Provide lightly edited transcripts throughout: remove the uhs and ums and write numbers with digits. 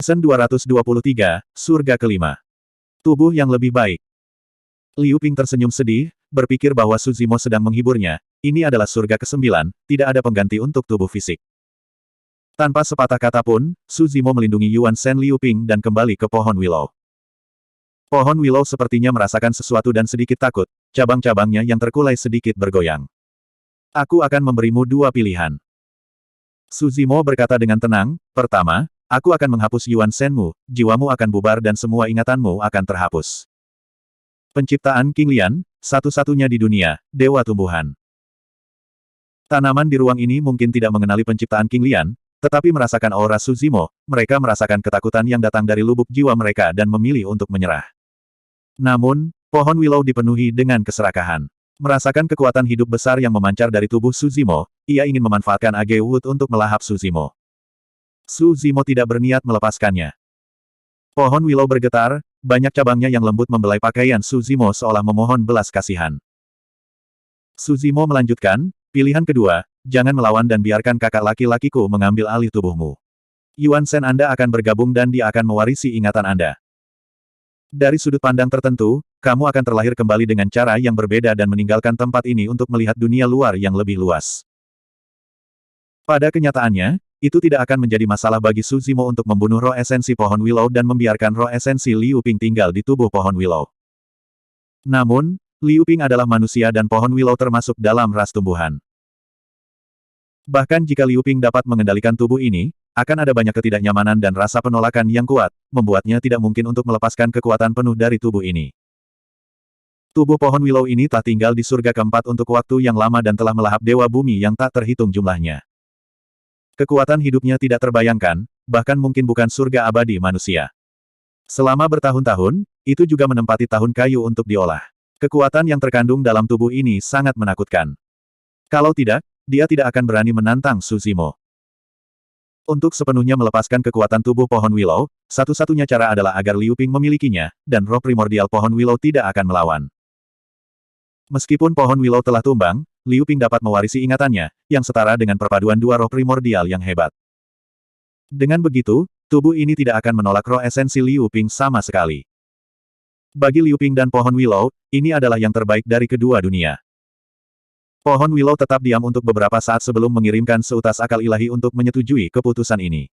Sen 223, Surga Kelima. Tubuh yang lebih baik. Liu Ping tersenyum sedih, berpikir bahwa Su Zimo sedang menghiburnya. Ini adalah surga ke-9, tidak ada pengganti untuk tubuh fisik. Tanpa sepatah kata pun, Su Zimo melindungi Yuan Shen Liu Ping dan kembali ke pohon willow. Pohon willow sepertinya merasakan sesuatu dan sedikit takut, cabang-cabangnya yang terkulai sedikit bergoyang. Aku akan memberimu dua pilihan. Su Zimo berkata dengan tenang, pertama, aku akan menghapus Yuan Shenmu, jiwamu akan bubar dan semua ingatanmu akan terhapus. Penciptaan King Lian, satu-satunya di dunia, Dewa Tumbuhan. Tanaman di ruang ini mungkin tidak mengenali penciptaan King Lian, tetapi merasakan aura Su Zimo, mereka merasakan ketakutan yang datang dari lubuk jiwa mereka dan memilih untuk menyerah. Namun, pohon willow dipenuhi dengan keserakahan. Merasakan kekuatan hidup besar yang memancar dari tubuh Su Zimo, ia ingin memanfaatkan Age Wood untuk melahap Su Zimo. Su Zimo tidak berniat melepaskannya. Pohon willow bergetar, banyak cabangnya yang lembut membelai pakaian Su Zimo seolah memohon belas kasihan. Su Zimo melanjutkan, pilihan kedua, jangan melawan dan biarkan kakak laki-lakiku mengambil alih tubuhmu. Yuan Shen Anda akan bergabung dan dia akan mewarisi ingatan Anda. Dari sudut pandang tertentu, kamu akan terlahir kembali dengan cara yang berbeda dan meninggalkan tempat ini untuk melihat dunia luar yang lebih luas. Pada kenyataannya, itu tidak akan menjadi masalah bagi Su Zimo untuk membunuh roh esensi pohon willow dan membiarkan roh esensi Liu Ping tinggal di tubuh pohon willow. Namun, Liu Ping adalah manusia dan pohon willow termasuk dalam ras tumbuhan. Bahkan jika Liu Ping dapat mengendalikan tubuh ini, akan ada banyak ketidaknyamanan dan rasa penolakan yang kuat, membuatnya tidak mungkin untuk melepaskan kekuatan penuh dari tubuh ini. Tubuh pohon willow ini telah tinggal di surga keempat untuk waktu yang lama dan telah melahap dewa bumi yang tak terhitung jumlahnya. Kekuatan hidupnya tidak terbayangkan, bahkan mungkin bukan surga abadi manusia. Selama bertahun-tahun, itu juga menempati tahun kayu untuk diolah. Kekuatan yang terkandung dalam tubuh ini sangat menakutkan. Kalau tidak, dia tidak akan berani menantang Su Zimo. Untuk sepenuhnya melepaskan kekuatan tubuh pohon willow, satu-satunya cara adalah agar Liu Ping memilikinya, dan roh primordial pohon willow tidak akan melawan. Meskipun pohon willow telah tumbang, Liu Ping dapat mewarisi ingatannya, yang setara dengan perpaduan dua roh primordial yang hebat. Dengan begitu, tubuh ini tidak akan menolak roh esensi Liu Ping sama sekali. Bagi Liu Ping dan pohon willow, ini adalah yang terbaik dari kedua dunia. Pohon willow tetap diam untuk beberapa saat sebelum mengirimkan seutas akal ilahi untuk menyetujui keputusan ini.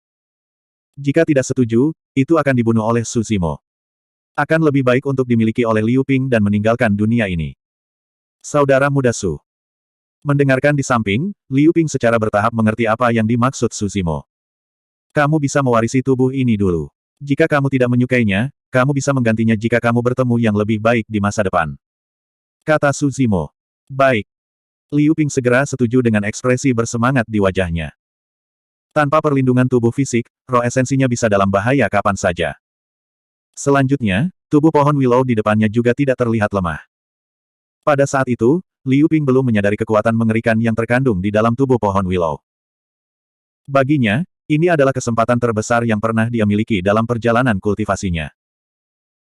Jika tidak setuju, itu akan dibunuh oleh Su Zimo. Akan lebih baik untuk dimiliki oleh Liu Ping dan meninggalkan dunia ini. Saudara muda Su. Mendengarkan di samping, Liu Ping secara bertahap mengerti apa yang dimaksud Su Zimo. Kamu bisa mewarisi tubuh ini dulu. Jika kamu tidak menyukainya, kamu bisa menggantinya jika kamu bertemu yang lebih baik di masa depan. Kata Su Zimo. Baik. Liu Ping segera setuju dengan ekspresi bersemangat di wajahnya. Tanpa perlindungan tubuh fisik, roh esensinya bisa dalam bahaya kapan saja. Selanjutnya, tubuh pohon willow di depannya juga tidak terlihat lemah. Pada saat itu, Liu Ping belum menyadari kekuatan mengerikan yang terkandung di dalam tubuh pohon willow. Baginya, ini adalah kesempatan terbesar yang pernah dia miliki dalam perjalanan kultivasinya.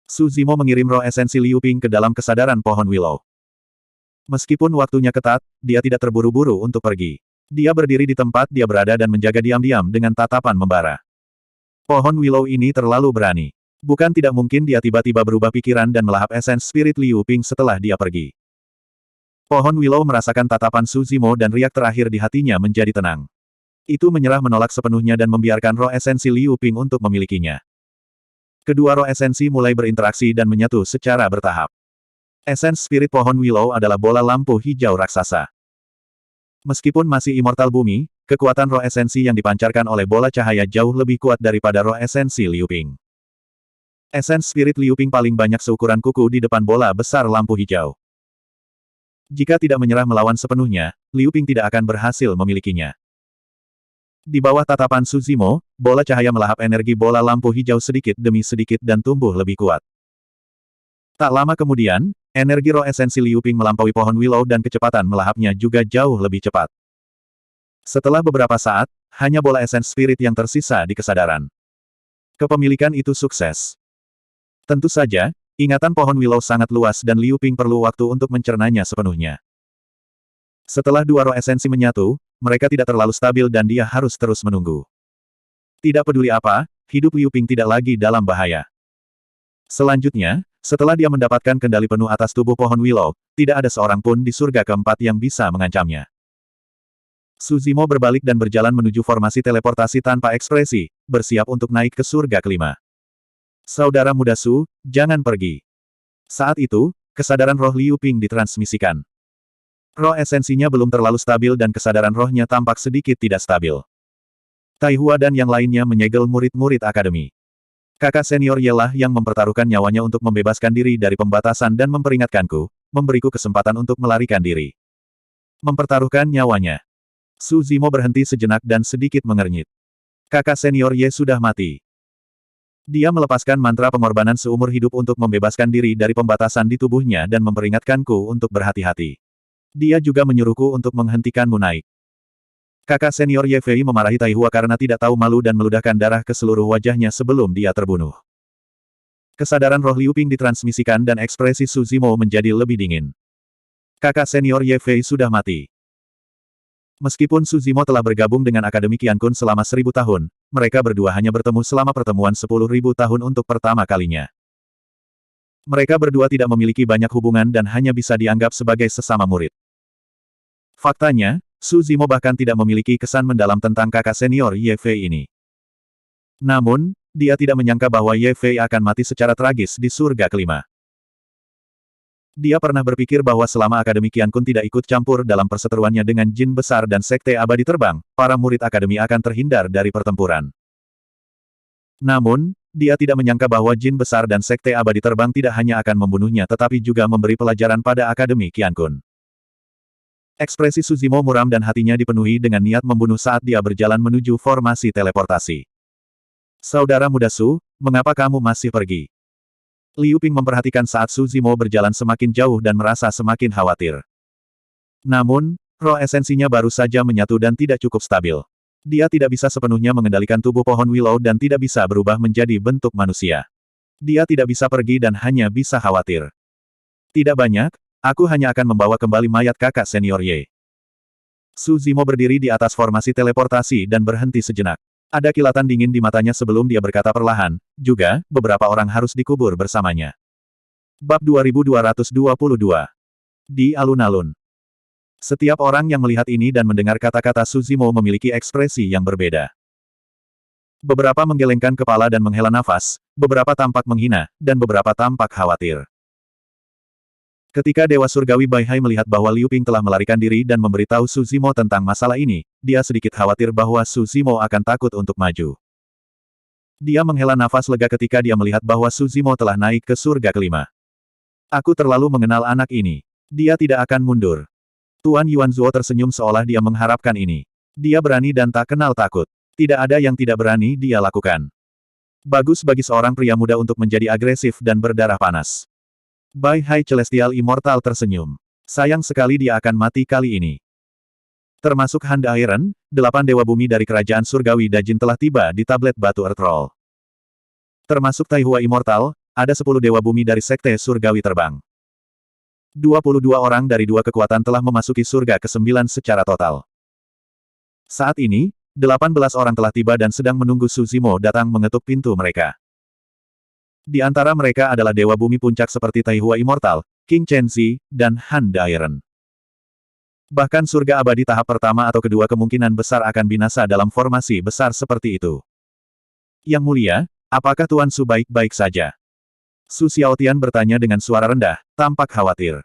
Su Zimo mengirim roh esensi Liu Ping ke dalam kesadaran pohon willow. Meskipun waktunya ketat, dia tidak terburu-buru untuk pergi. Dia berdiri di tempat dia berada dan menjaga diam-diam dengan tatapan membara. Pohon willow ini terlalu berani. Bukan tidak mungkin dia tiba-tiba berubah pikiran dan melahap esens spirit Liu Ping setelah dia pergi. Pohon willow merasakan tatapan Su Zimo dan riak terakhir di hatinya menjadi tenang. Itu menyerah menolak sepenuhnya dan membiarkan roh esensi Liu Ping untuk memilikinya. Kedua roh esensi mulai berinteraksi dan menyatu secara bertahap. Esens spirit pohon willow adalah bola lampu hijau raksasa. Meskipun masih immortal bumi, kekuatan roh esensi yang dipancarkan oleh bola cahaya jauh lebih kuat daripada roh esensi Liu Ping. Esens spirit Liu Ping paling banyak seukuran kuku di depan bola besar lampu hijau. Jika tidak menyerah melawan sepenuhnya, Liu Ping tidak akan berhasil memilikinya. Di bawah tatapan Su Zimo, bola cahaya melahap energi bola lampu hijau sedikit demi sedikit dan tumbuh lebih kuat. Tak lama kemudian, energi roh esensi Liu Ping melampaui pohon willow dan kecepatan melahapnya juga jauh lebih cepat. Setelah beberapa saat, hanya bola esens spirit yang tersisa di kesadaran. Kepemilikan itu sukses. Tentu saja, ingatan pohon willow sangat luas dan Liu Ping perlu waktu untuk mencernanya sepenuhnya. Setelah dua roh esensi menyatu, mereka tidak terlalu stabil dan dia harus terus menunggu. Tidak peduli apa, hidup Liu Ping tidak lagi dalam bahaya. Selanjutnya, setelah dia mendapatkan kendali penuh atas tubuh pohon Willow, tidak ada seorang pun di surga keempat yang bisa mengancamnya. Su Zimo berbalik dan berjalan menuju formasi teleportasi tanpa ekspresi, bersiap untuk naik ke surga kelima. Saudara muda Su, jangan pergi. Saat itu, kesadaran roh Liu Ping ditransmisikan. Roh esensinya belum terlalu stabil dan kesadaran rohnya tampak sedikit tidak stabil. Tai Hua dan yang lainnya menyegel murid-murid akademi. Kakak senior Yelah yang mempertaruhkan nyawanya untuk membebaskan diri dari pembatasan dan memperingatkanku, memberiku kesempatan untuk melarikan diri. Mempertaruhkan nyawanya. Su Zimo berhenti sejenak dan sedikit mengernyit. Kakak senior Ye sudah mati. Dia melepaskan mantra pengorbanan seumur hidup untuk membebaskan diri dari pembatasan di tubuhnya dan memperingatkanku untuk berhati-hati. Dia juga menyuruhku untuk menghentikanmu naik. Kakak senior Ye Fei memarahi Tai Hua karena tidak tahu malu dan meludahkan darah ke seluruh wajahnya sebelum dia terbunuh. Kesadaran roh Liu Ping ditransmisikan dan ekspresi Su Zimo menjadi lebih dingin. Kakak senior Ye Fei sudah mati. Meskipun Su Zimo telah bergabung dengan Akademi Qiankun selama 1000 tahun, mereka berdua hanya bertemu selama pertemuan 10.000 tahun untuk pertama kalinya. Mereka berdua tidak memiliki banyak hubungan dan hanya bisa dianggap sebagai sesama murid. Faktanya, Su Zimo bahkan tidak memiliki kesan mendalam tentang kakak senior Ye Fei ini. Namun, dia tidak menyangka bahwa Ye Fei akan mati secara tragis di surga kelima. Dia pernah berpikir bahwa selama Akademi Qiankun tidak ikut campur dalam perseteruannya dengan jin besar dan sekte abadi terbang, para murid akademi akan terhindar dari pertempuran. Namun, dia tidak menyangka bahwa jin besar dan sekte abadi terbang tidak hanya akan membunuhnya tetapi juga memberi pelajaran pada Akademi Qiankun. Ekspresi Su Zimo muram dan hatinya dipenuhi dengan niat membunuh saat dia berjalan menuju formasi teleportasi. Saudara muda Su, mengapa kamu masih pergi? Liu Ping memperhatikan saat Su Zimo berjalan semakin jauh dan merasa semakin khawatir. Namun, roh esensinya baru saja menyatu dan tidak cukup stabil. Dia tidak bisa sepenuhnya mengendalikan tubuh pohon Willow dan tidak bisa berubah menjadi bentuk manusia. Dia tidak bisa pergi dan hanya bisa khawatir. Tidak banyak, aku hanya akan membawa kembali mayat kakak senior Ye. Su Zimo berdiri di atas formasi teleportasi dan berhenti sejenak. Ada kilatan dingin di matanya sebelum dia berkata perlahan, juga, beberapa orang harus dikubur bersamanya. Bab 2222. Di alun-alun. Setiap orang yang melihat ini dan mendengar kata-kata Su Zimo memiliki ekspresi yang berbeda. Beberapa menggelengkan kepala dan menghela nafas, beberapa tampak menghina, dan beberapa tampak khawatir. Ketika Dewa Surgawi Bai Hai melihat bahwa Liu Ping telah melarikan diri dan memberitahu Su Zimo tentang masalah ini, dia sedikit khawatir bahwa Su Zimo akan takut untuk maju. Dia menghela nafas lega ketika dia melihat bahwa Su Zimo telah naik ke surga kelima. Aku terlalu mengenal anak ini. Dia tidak akan mundur. Tuan Yuanzuo tersenyum seolah dia mengharapkan ini. Dia berani dan tak kenal takut. Tidak ada yang tidak berani dia lakukan. Bagus bagi seorang pria muda untuk menjadi agresif dan berdarah panas. Bai Hai Celestial Immortal tersenyum. Sayang sekali dia akan mati kali ini. Termasuk Han Iron, 8 dewa bumi dari kerajaan surgawi Dajin telah tiba di tablet batu Earth Roll. Termasuk Tai Hua Immortal, ada 10 dewa bumi dari sekte surgawi terbang. 22 orang dari dua kekuatan telah memasuki surga ke-9 secara total. Saat ini, 18 orang telah tiba dan sedang menunggu Su Zimo datang mengetuk pintu mereka. Di antara mereka adalah Dewa Bumi Puncak seperti Tai Hua Immortal, King Chenzi, dan Han Iron. Bahkan surga abadi tahap pertama atau kedua kemungkinan besar akan binasa dalam formasi besar seperti itu. Yang mulia, apakah Tuan Su baik-baik saja? Su Xiaotian bertanya dengan suara rendah, tampak khawatir.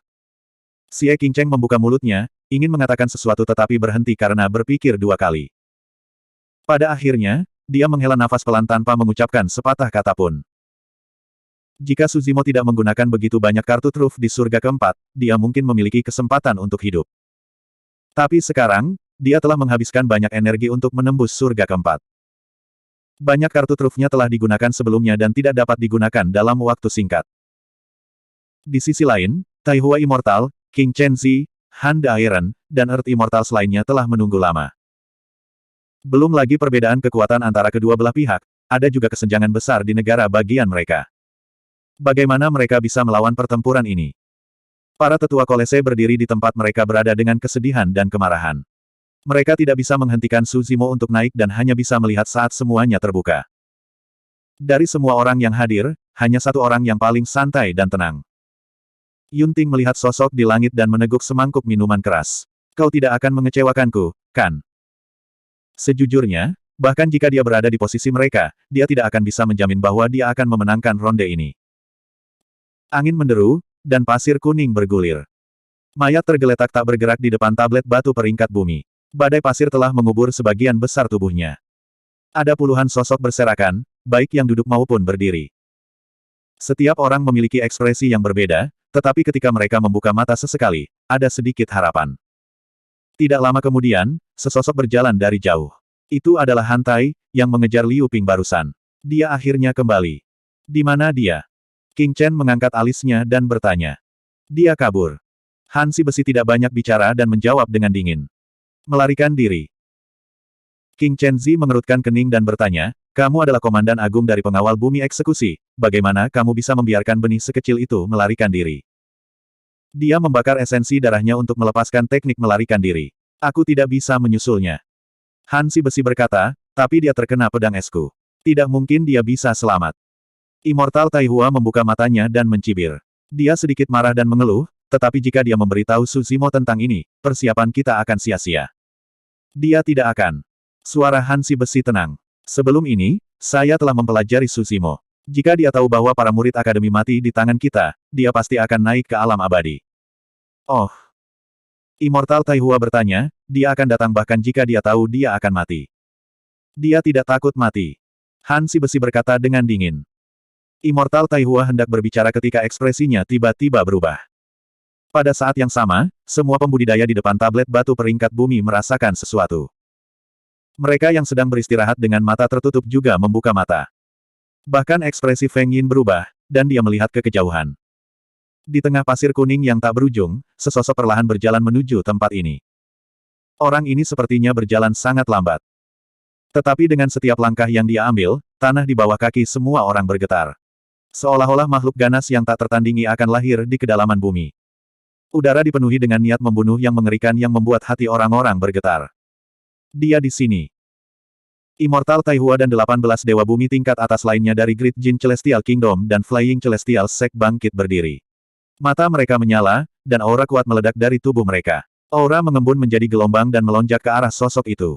Xie Qingcheng membuka mulutnya, ingin mengatakan sesuatu tetapi berhenti karena berpikir dua kali. Pada akhirnya, dia menghela nafas pelan tanpa mengucapkan sepatah kata pun. Jika Su Zimo tidak menggunakan begitu banyak kartu truf di surga keempat, dia mungkin memiliki kesempatan untuk hidup. Tapi sekarang, dia telah menghabiskan banyak energi untuk menembus surga keempat. Banyak kartu trufnya telah digunakan sebelumnya dan tidak dapat digunakan dalam waktu singkat. Di sisi lain, Tai Hua Immortal, King Chenzi, Han Iron, dan Earth Immortals lainnya telah menunggu lama. Belum lagi perbedaan kekuatan antara kedua belah pihak, ada juga kesenjangan besar di negara bagian mereka. Bagaimana mereka bisa melawan pertempuran ini? Para tetua kolese berdiri di tempat mereka berada dengan kesedihan dan kemarahan. Mereka tidak bisa menghentikan Su Zimo untuk naik dan hanya bisa melihat saat semuanya terbuka. Dari semua orang yang hadir, hanya satu orang yang paling santai dan tenang. Yunting melihat sosok di langit dan meneguk semangkuk minuman keras. Kau tidak akan mengecewakanku, kan? Sejujurnya, bahkan jika dia berada di posisi mereka, dia tidak akan bisa menjamin bahwa dia akan memenangkan ronde ini. Angin menderu, dan pasir kuning bergulir. Mayat tergeletak tak bergerak di depan tablet batu peringkat bumi. Badai pasir telah mengubur sebagian besar tubuhnya. Ada puluhan sosok berserakan, baik yang duduk maupun berdiri. Setiap orang memiliki ekspresi yang berbeda, tetapi ketika mereka membuka mata sesekali, ada sedikit harapan. Tidak lama kemudian, sesosok berjalan dari jauh. Itu adalah Han Tai, yang mengejar Liu Ping barusan. Dia akhirnya kembali. Di mana dia? King Chen mengangkat alisnya dan bertanya. Dia kabur. Han Si Besi tidak banyak bicara dan menjawab dengan dingin. Melarikan diri. King Chen Zi mengerutkan kening dan bertanya, kamu adalah komandan agung dari pengawal bumi eksekusi, bagaimana kamu bisa membiarkan benih sekecil itu melarikan diri? Dia membakar esensi darahnya untuk melepaskan teknik melarikan diri. Aku tidak bisa menyusulnya. Han Si Besi berkata, tapi dia terkena pedang esku. Tidak mungkin dia bisa selamat. Immortal Tai Hua membuka matanya dan mencibir. Dia sedikit marah dan mengeluh, tetapi jika dia memberitahu Su Zimo tentang ini, persiapan kita akan sia-sia. Dia tidak akan. Suara Han Si Besi tenang. Sebelum ini, saya telah mempelajari Su Zimo. Jika dia tahu bahwa para murid akademi mati di tangan kita, dia pasti akan naik ke alam abadi. Oh. Immortal Tai Hua bertanya, dia akan datang bahkan jika dia tahu dia akan mati. Dia tidak takut mati. Han Si Besi berkata dengan dingin. Immortal Tai Hua hendak berbicara ketika ekspresinya tiba-tiba berubah. Pada saat yang sama, semua pembudidaya di depan tablet batu peringkat bumi merasakan sesuatu. Mereka yang sedang beristirahat dengan mata tertutup juga membuka mata. Bahkan ekspresi Feng Yin berubah, dan dia melihat ke kejauhan. Di tengah pasir kuning yang tak berujung, sesosok perlahan berjalan menuju tempat ini. Orang ini sepertinya berjalan sangat lambat. Tetapi dengan setiap langkah yang dia ambil, tanah di bawah kaki semua orang bergetar. Seolah-olah makhluk ganas yang tak tertandingi akan lahir di kedalaman bumi. Udara dipenuhi dengan niat membunuh yang mengerikan yang membuat hati orang-orang bergetar. Dia di sini. Immortal Tai Hua dan 18 Dewa Bumi tingkat atas lainnya dari Great Jin Celestial Kingdom dan Flying Celestial Sect bangkit berdiri. Mata mereka menyala, dan aura kuat meledak dari tubuh mereka. Aura mengembun menjadi gelombang dan melonjak ke arah sosok itu.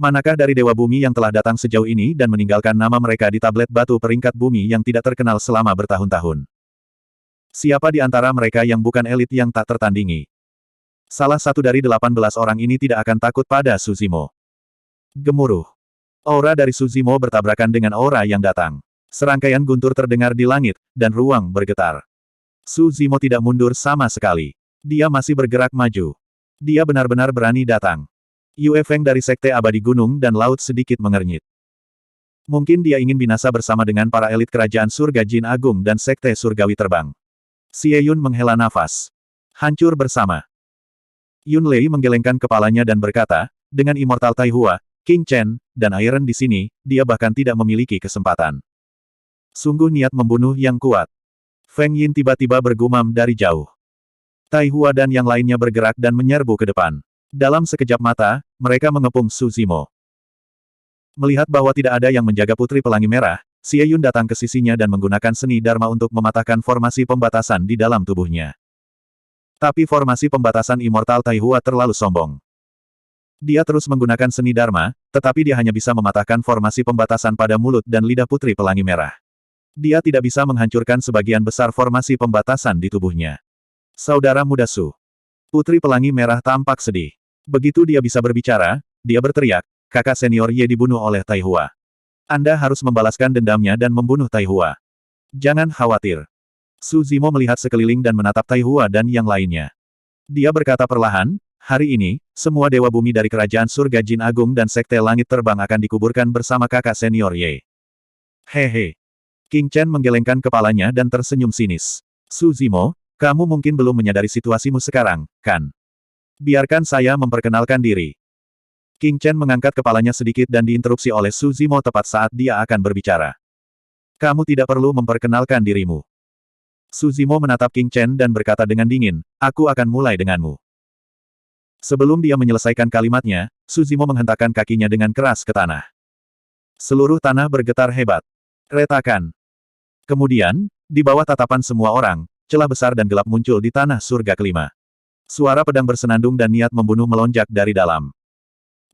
Manakah dari Dewa Bumi yang telah datang sejauh ini dan meninggalkan nama mereka di tablet batu peringkat bumi yang tidak terkenal selama bertahun-tahun? Siapa di antara mereka yang bukan elit yang tak tertandingi? Salah satu dari 18 orang ini tidak akan takut pada Su Zimo. Gemuruh. Aura dari Su Zimo bertabrakan dengan aura yang datang. Serangkaian guntur terdengar di langit, dan ruang bergetar. Su Zimo tidak mundur sama sekali. Dia masih bergerak maju. Dia benar-benar berani datang. Yue Feng dari Sekte Abadi Gunung dan Laut sedikit mengernyit. Mungkin dia ingin binasa bersama dengan para elit kerajaan surga Jin Agung dan Sekte Surgawi Terbang. Xie Yun menghela nafas. Hancur bersama. Yun Lei menggelengkan kepalanya dan berkata, dengan Immortal Tai Hua, King Chen, dan Iron di sini, dia bahkan tidak memiliki kesempatan. Sungguh niat membunuh yang kuat. Feng Yin tiba-tiba bergumam dari jauh. Tai Hua dan yang lainnya bergerak dan menyerbu ke depan. Dalam sekejap mata, mereka mengepung Su Zimo. Melihat bahwa tidak ada yang menjaga Putri Pelangi Merah, Xie Yun datang ke sisinya dan menggunakan seni Dharma untuk mematahkan formasi pembatasan di dalam tubuhnya. Tapi formasi pembatasan Immortal Tai Hua terlalu sombong. Dia terus menggunakan seni Dharma, tetapi dia hanya bisa mematahkan formasi pembatasan pada mulut dan lidah Putri Pelangi Merah. Dia tidak bisa menghancurkan sebagian besar formasi pembatasan di tubuhnya. Saudara muda Su. Putri Pelangi Merah tampak sedih. Begitu dia bisa berbicara, dia berteriak, kakak senior Ye dibunuh oleh Tai Hua. Anda harus membalaskan dendamnya dan membunuh Tai Hua. Jangan khawatir. Su Zimo melihat sekeliling dan menatap Tai Hua dan yang lainnya. Dia berkata perlahan, hari ini, semua Dewa Bumi dari Kerajaan Surga Jin Agung dan Sekte Langit Terbang akan dikuburkan bersama kakak senior Ye. Hehe. King Chen menggelengkan kepalanya dan tersenyum sinis. Su Zimo, kamu mungkin belum menyadari situasimu sekarang, kan? Biarkan saya memperkenalkan diri. King Chen mengangkat kepalanya sedikit dan diinterupsi oleh Su Zimo tepat saat dia akan berbicara. Kamu tidak perlu memperkenalkan dirimu. Su Zimo menatap King Chen dan berkata dengan dingin, aku akan mulai denganmu. Sebelum dia menyelesaikan kalimatnya, Su Zimo menghentakkan kakinya dengan keras ke tanah. Seluruh tanah bergetar hebat. Retakan. Kemudian, di bawah tatapan semua orang, celah besar dan gelap muncul di tanah surga kelima. Suara pedang bersenandung dan niat membunuh melonjak dari dalam.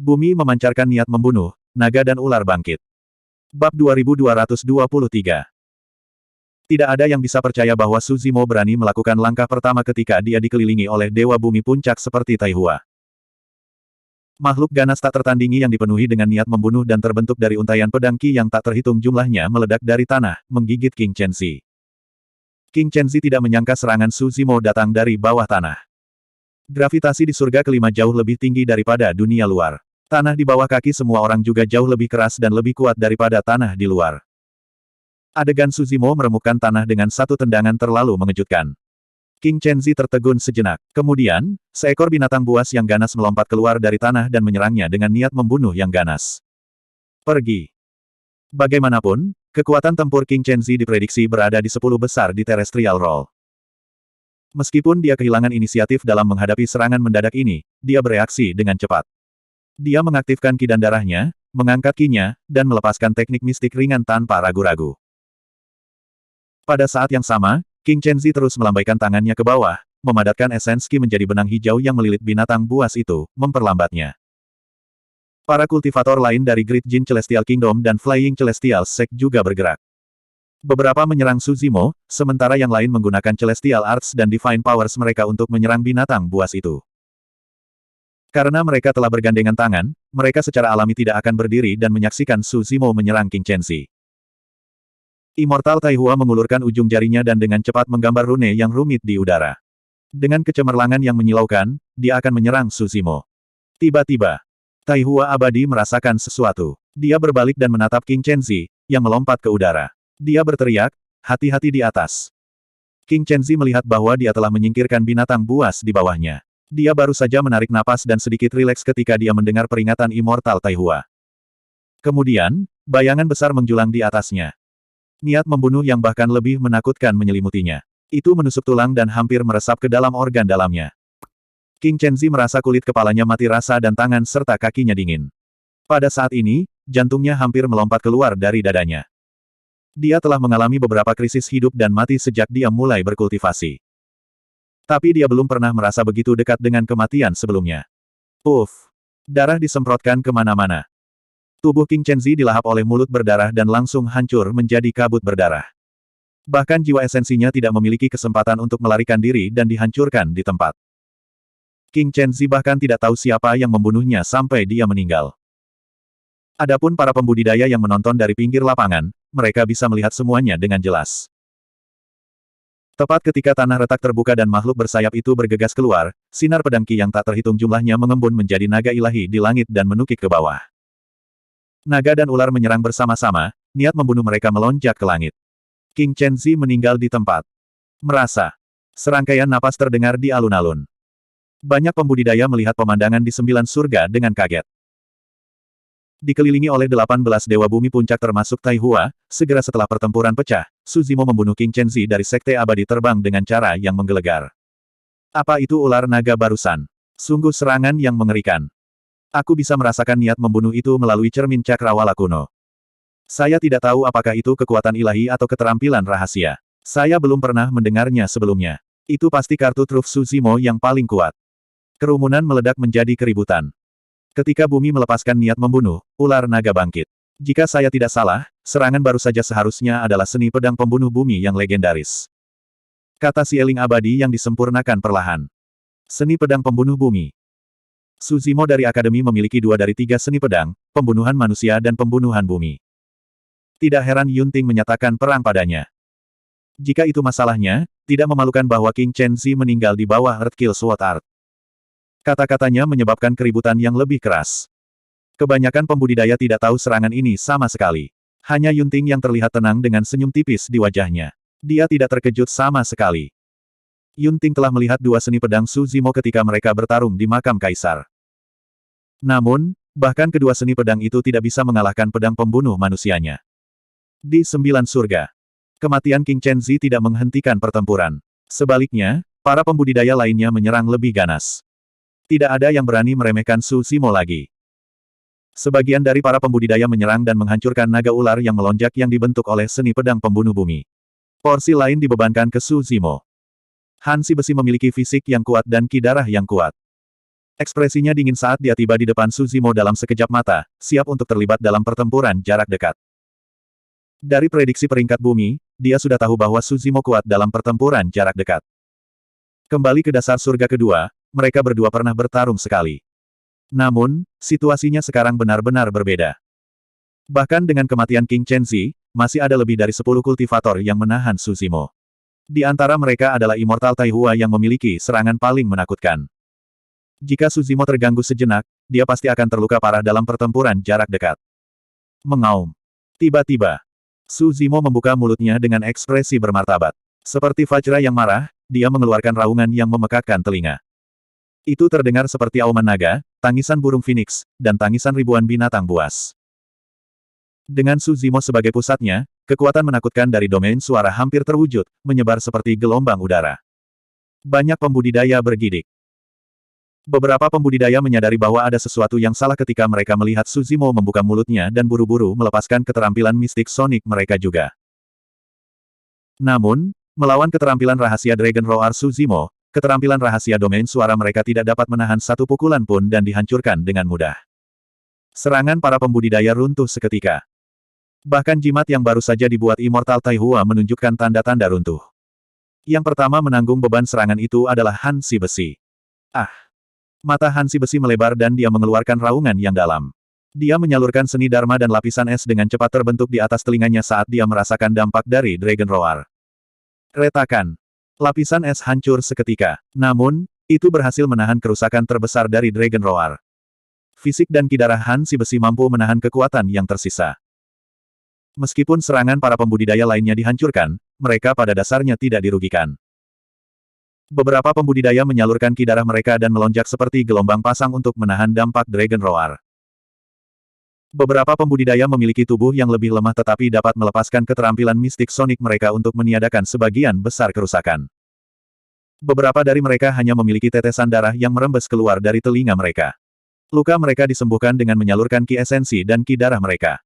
Bumi memancarkan niat membunuh, naga dan ular bangkit. Bab 2223. Tidak ada yang bisa percaya bahwa Su Zimo berani melakukan langkah pertama ketika dia dikelilingi oleh Dewa Bumi Puncak seperti Tai Hua. Makhluk ganas tak tertandingi yang dipenuhi dengan niat membunuh dan terbentuk dari untaian pedang Qi yang tak terhitung jumlahnya meledak dari tanah, menggigit King Chenzi. King Chenzi tidak menyangka serangan Su Zimo datang dari bawah tanah. Gravitasi di surga kelima jauh lebih tinggi daripada dunia luar. Tanah di bawah kaki semua orang juga jauh lebih keras dan lebih kuat daripada tanah di luar. Adegan Su Zimo meremukkan tanah dengan satu tendangan terlalu mengejutkan. King Chenzi tertegun sejenak. Kemudian, seekor binatang buas yang ganas melompat keluar dari tanah dan menyerangnya dengan niat membunuh yang ganas. Pergi. Bagaimanapun, kekuatan tempur King Chenzi diprediksi berada di 10 besar di Terrestrial Roll. Meskipun dia kehilangan inisiatif dalam menghadapi serangan mendadak ini, dia bereaksi dengan cepat. Dia mengaktifkan Qi dan darahnya, mengangkat Qi-nya, dan melepaskan teknik mistik ringan tanpa ragu-ragu. Pada saat yang sama, King Chenzi terus melambaikan tangannya ke bawah, memadatkan esens Qi menjadi benang hijau yang melilit binatang buas itu, memperlambatnya. Para kultivator lain dari Great Jin Celestial Kingdom dan Flying Celestial Sect juga bergerak. Beberapa menyerang Su Zimo, sementara yang lain menggunakan Celestial Arts dan Divine Powers mereka untuk menyerang binatang buas itu. Karena mereka telah bergandengan tangan, mereka secara alami tidak akan berdiri dan menyaksikan Su Zimo menyerang King Chenzi. Immortal Tai Hua mengulurkan ujung jarinya dan dengan cepat menggambar rune yang rumit di udara. Dengan kecemerlangan yang menyilaukan, dia akan menyerang Su Zimo. Tiba-tiba, Tai Hua abadi merasakan sesuatu. Dia berbalik dan menatap King Chenzi, yang melompat ke udara. Dia berteriak, hati-hati di atas. King Chenzi melihat bahwa dia telah menyingkirkan binatang buas di bawahnya. Dia baru saja menarik napas dan sedikit rileks ketika dia mendengar peringatan Immortal Tai Hua. Kemudian, bayangan besar menjulang di atasnya. Niat membunuh yang bahkan lebih menakutkan menyelimutinya. Itu menusuk tulang dan hampir meresap ke dalam organ dalamnya. King Chenzi merasa kulit kepalanya mati rasa dan tangan serta kakinya dingin. Pada saat ini, jantungnya hampir melompat keluar dari dadanya. Dia telah mengalami beberapa krisis hidup dan mati sejak dia mulai berkultivasi. Tapi dia belum pernah merasa begitu dekat dengan kematian sebelumnya. Puff! Darah disemprotkan kemana-mana. Tubuh King Chenzi dilahap oleh mulut berdarah dan langsung hancur menjadi kabut berdarah. Bahkan jiwa esensinya tidak memiliki kesempatan untuk melarikan diri dan dihancurkan di tempat. King Chenzi bahkan tidak tahu siapa yang membunuhnya sampai dia meninggal. Adapun para pembudidaya yang menonton dari pinggir lapangan, mereka bisa melihat semuanya dengan jelas. Tepat ketika tanah retak terbuka dan makhluk bersayap itu bergegas keluar, sinar pedang Qi yang tak terhitung jumlahnya mengembun menjadi naga ilahi di langit dan menukik ke bawah. Naga dan ular menyerang bersama-sama, niat membunuh mereka melonjak ke langit. King Chenzi meninggal di tempat. Merasa. Serangkaian napas terdengar di alun-alun. Banyak pembudidaya melihat pemandangan di 9 surga dengan kaget. Dikelilingi oleh 18 Dewa Bumi Puncak termasuk Tai Hua, segera setelah pertempuran pecah, Su Zimo membunuh King Chenzi dari Sekte Abadi terbang dengan cara yang menggelegar. Apa itu ular naga barusan? Sungguh serangan yang mengerikan. Aku bisa merasakan niat membunuh itu melalui cermin cakrawala kuno. Saya tidak tahu apakah itu kekuatan ilahi atau keterampilan rahasia. Saya belum pernah mendengarnya sebelumnya. Itu pasti kartu truf Su Zimo yang paling kuat. Kerumunan meledak menjadi keributan. Ketika bumi melepaskan niat membunuh, ular naga bangkit. Jika saya tidak salah, serangan baru saja seharusnya adalah seni pedang pembunuh bumi yang legendaris. Kata si eling abadi yang disempurnakan perlahan. Seni pedang pembunuh bumi. Su Zimo dari Akademi memiliki 2 dari 3 seni pedang, pembunuhan manusia dan pembunuhan bumi. Tidak heran Yunting menyatakan perang padanya. Jika itu masalahnya, tidak memalukan bahwa King Chenzi meninggal di bawah Earthkill Sword Art. Kata-katanya menyebabkan keributan yang lebih keras. Kebanyakan pembudidaya tidak tahu serangan ini sama sekali. Hanya Yunting yang terlihat tenang dengan senyum tipis di wajahnya. Dia tidak terkejut sama sekali. Yunting telah melihat 2 seni pedang Su Zimo ketika mereka bertarung di makam kaisar. Namun, bahkan kedua seni pedang itu tidak bisa mengalahkan pedang pembunuh manusianya. Di 9 surga, kematian King Chenzi tidak menghentikan pertempuran. Sebaliknya, para pembudidaya lainnya menyerang lebih ganas. Tidak ada yang berani meremehkan Su Zimo lagi. Sebagian dari para pembudidaya menyerang dan menghancurkan naga ular yang melonjak yang dibentuk oleh seni pedang pembunuh bumi. Porsi lain dibebankan ke Su Zimo. Hansi besi memiliki fisik yang kuat dan ki darah yang kuat. Ekspresinya dingin saat dia tiba di depan Su Zimo dalam sekejap mata, siap untuk terlibat dalam pertempuran jarak dekat. Dari prediksi peringkat bumi, dia sudah tahu bahwa Su Zimo kuat dalam pertempuran jarak dekat. Kembali ke dasar surga kedua, mereka berdua pernah bertarung sekali. Namun, situasinya sekarang benar-benar berbeda. Bahkan dengan kematian King Chenzi, masih ada lebih dari 10 kultivator yang menahan Su Zimo. Di antara mereka adalah Immortal Taihua yang memiliki serangan paling menakutkan. Jika Su Zimo terganggu sejenak, dia pasti akan terluka parah dalam pertempuran jarak dekat. Mengaum. Tiba-tiba, Su Zimo membuka mulutnya dengan ekspresi bermartabat. Seperti Vajra yang marah, dia mengeluarkan raungan yang memekakkan telinga. Itu terdengar seperti auman naga, tangisan burung phoenix, dan tangisan ribuan binatang buas. Dengan Su Zimo sebagai pusatnya, kekuatan menakutkan dari domain suara hampir terwujud, menyebar seperti gelombang udara. Banyak pembudidaya bergidik. Beberapa pembudidaya menyadari bahwa ada sesuatu yang salah ketika mereka melihat Su Zimo membuka mulutnya dan buru-buru melepaskan keterampilan mistik Sonic mereka juga. Namun, melawan keterampilan rahasia Dragon Roar Su Zimo, keterampilan rahasia domain suara mereka tidak dapat menahan satu pukulan pun dan dihancurkan dengan mudah. Serangan para pembudidaya runtuh seketika. Bahkan jimat yang baru saja dibuat Immortal Taihua menunjukkan tanda-tanda runtuh. Yang pertama menanggung beban serangan itu adalah Hansi Besi. Ah! Mata Hansi Besi melebar dan dia mengeluarkan raungan yang dalam. Dia menyalurkan seni Dharma dan lapisan es dengan cepat terbentuk di atas telinganya saat dia merasakan dampak dari Dragon Roar. Retakan. Lapisan es hancur seketika. Namun, itu berhasil menahan kerusakan terbesar dari Dragon Roar. Fisik dan ki darah Hansi Besi mampu menahan kekuatan yang tersisa. Meskipun serangan para pembudidaya lainnya dihancurkan, mereka pada dasarnya tidak dirugikan. Beberapa pembudidaya menyalurkan ki darah mereka dan melonjak seperti gelombang pasang untuk menahan dampak Dragon Roar. Beberapa pembudidaya memiliki tubuh yang lebih lemah tetapi dapat melepaskan keterampilan mistik Sonic mereka untuk meniadakan sebagian besar kerusakan. Beberapa dari mereka hanya memiliki tetesan darah yang merembes keluar dari telinga mereka. Luka mereka disembuhkan dengan menyalurkan ki esensi dan ki darah mereka.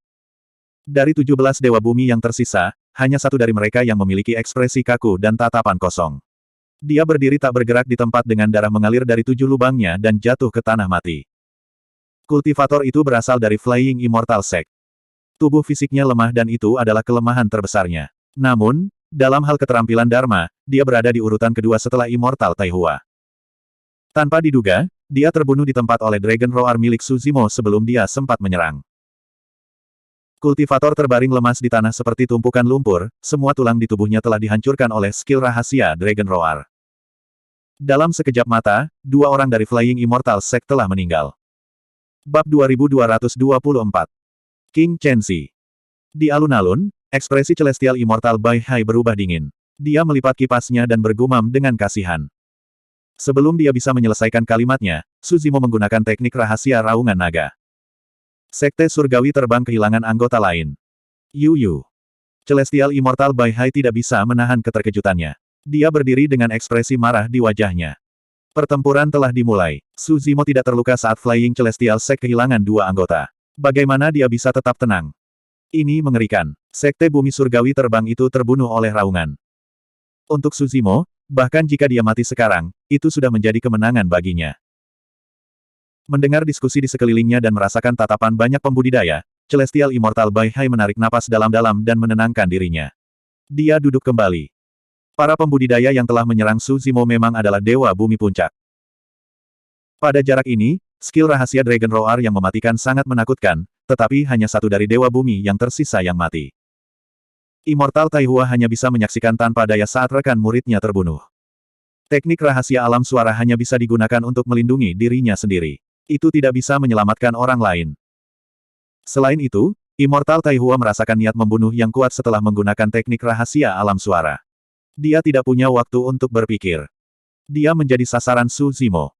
Dari 17 Dewa Bumi yang tersisa, hanya satu dari mereka yang memiliki ekspresi kaku dan tatapan kosong. Dia berdiri tak bergerak di tempat dengan darah mengalir dari 7 lubangnya dan jatuh ke tanah mati. Kultivator itu berasal dari Flying Immortal Sect. Tubuh fisiknya lemah dan itu adalah kelemahan terbesarnya. Namun, dalam hal keterampilan Dharma, dia berada di urutan kedua setelah Immortal Taihua. Tanpa diduga, dia terbunuh di tempat oleh Dragon Roar milik Su Zimo sebelum dia sempat menyerang. Kultivator terbaring lemas di tanah seperti tumpukan lumpur, semua tulang di tubuhnya telah dihancurkan oleh skill rahasia Dragon Roar. Dalam sekejap mata, 2 orang dari Flying Immortal Sect telah meninggal. Bab 2224. King Chenzi. Di alun-alun, ekspresi Celestial Immortal Bai Hai berubah dingin. Dia melipat kipasnya dan bergumam dengan kasihan. Sebelum dia bisa menyelesaikan kalimatnya, Su Zimo menggunakan teknik rahasia raungan naga. Sekte Surgawi terbang kehilangan anggota lain. Yu. Celestial Immortal Bai Hai tidak bisa menahan keterkejutannya. Dia berdiri dengan ekspresi marah di wajahnya. Pertempuran telah dimulai. Su Zimo tidak terluka saat Flying Celestial Sect kehilangan 2 anggota. Bagaimana dia bisa tetap tenang? Ini mengerikan. Sekte Bumi Surgawi terbang itu terbunuh oleh raungan. Untuk Su Zimo, bahkan jika dia mati sekarang, itu sudah menjadi kemenangan baginya. Mendengar diskusi di sekelilingnya dan merasakan tatapan banyak pembudidaya, Celestial Immortal Bai Hai menarik napas dalam-dalam dan menenangkan dirinya. Dia duduk kembali. Para pembudidaya yang telah menyerang Su Zimo memang adalah Dewa Bumi Puncak. Pada jarak ini, skill rahasia Dragon Roar yang mematikan sangat menakutkan, tetapi hanya satu dari Dewa Bumi yang tersisa yang mati. Immortal Taihua hanya bisa menyaksikan tanpa daya saat rekan muridnya terbunuh. Teknik rahasia alam suara hanya bisa digunakan untuk melindungi dirinya sendiri. Itu tidak bisa menyelamatkan orang lain. Selain itu, Immortal Taihua merasakan niat membunuh yang kuat setelah menggunakan teknik rahasia alam suara. Dia tidak punya waktu untuk berpikir. Dia menjadi sasaran Su Zimo.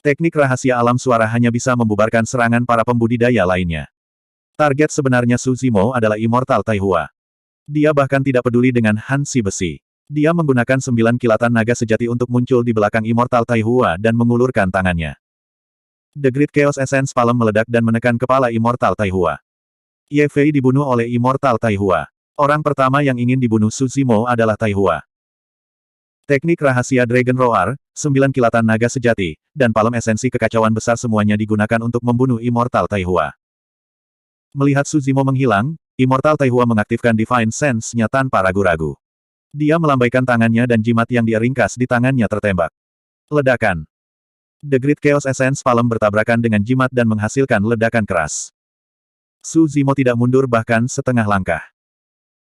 Teknik rahasia alam suara hanya bisa membubarkan serangan para pembudidaya lainnya. Target sebenarnya Su Zimo adalah Immortal Taihua. Dia bahkan tidak peduli dengan Hansi Besi. Dia menggunakan 9 kilatan naga sejati untuk muncul di belakang Immortal Taihua dan mengulurkan tangannya. The Great Chaos Essence Palem meledak dan menekan kepala Immortal Taihua. Ye Fei dibunuh oleh Immortal Taihua. Orang pertama yang ingin dibunuh Su Zimo adalah Taihua. Teknik rahasia Dragon Roar, 9 kilatan naga sejati, dan palem esensi kekacauan besar semuanya digunakan untuk membunuh Immortal Taihua. Melihat Su Zimo menghilang, Immortal Taihua mengaktifkan Divine Sense-nya tanpa ragu-ragu. Dia melambaikan tangannya dan jimat yang dia ringkas di tangannya tertembak. Ledakan. The Great Chaos Essence Palem bertabrakan dengan jimat dan menghasilkan ledakan keras. Su Zimo tidak mundur bahkan setengah langkah.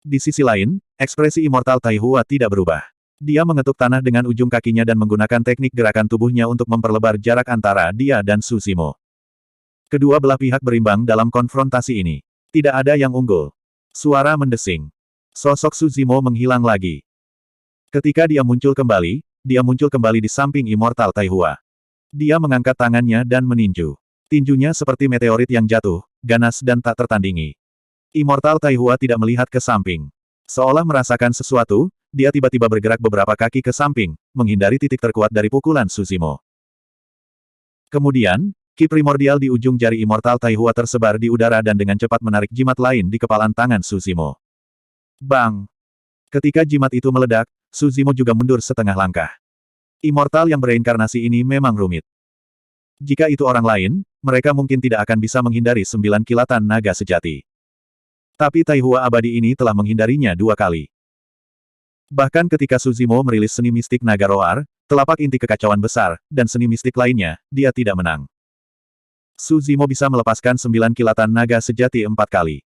Di sisi lain, ekspresi Immortal Taihua tidak berubah. Dia mengetuk tanah dengan ujung kakinya dan menggunakan teknik gerakan tubuhnya untuk memperlebar jarak antara dia dan Su Zimo. Kedua belah pihak berimbang dalam konfrontasi ini. Tidak ada yang unggul. Suara mendesing. Sosok Su Zimo menghilang lagi. Ketika dia muncul kembali di samping Immortal Taihua. Dia mengangkat tangannya dan meninju. Tinjunya seperti meteorit yang jatuh, ganas dan tak tertandingi. Immortal Taihua tidak melihat ke samping. Seolah merasakan sesuatu, dia tiba-tiba bergerak beberapa kaki ke samping, menghindari titik terkuat dari pukulan Su Zimo. Kemudian, ki primordial di ujung jari Immortal Taihua tersebar di udara dan dengan cepat menarik jimat lain di kepalan tangan Su Zimo. Bang! Ketika jimat itu meledak, Su Zimo juga mundur setengah langkah. Immortal yang bereinkarnasi ini memang rumit. Jika itu orang lain, mereka mungkin tidak akan bisa menghindari 9 kilatan naga sejati. Tapi Taihua abadi ini telah menghindarinya 2 kali. Bahkan ketika Su Zimo merilis seni mistik naga roar, telapak inti kekacauan besar, dan seni mistik lainnya, dia tidak menang. Su Zimo bisa melepaskan 9 kilatan naga sejati 4 kali.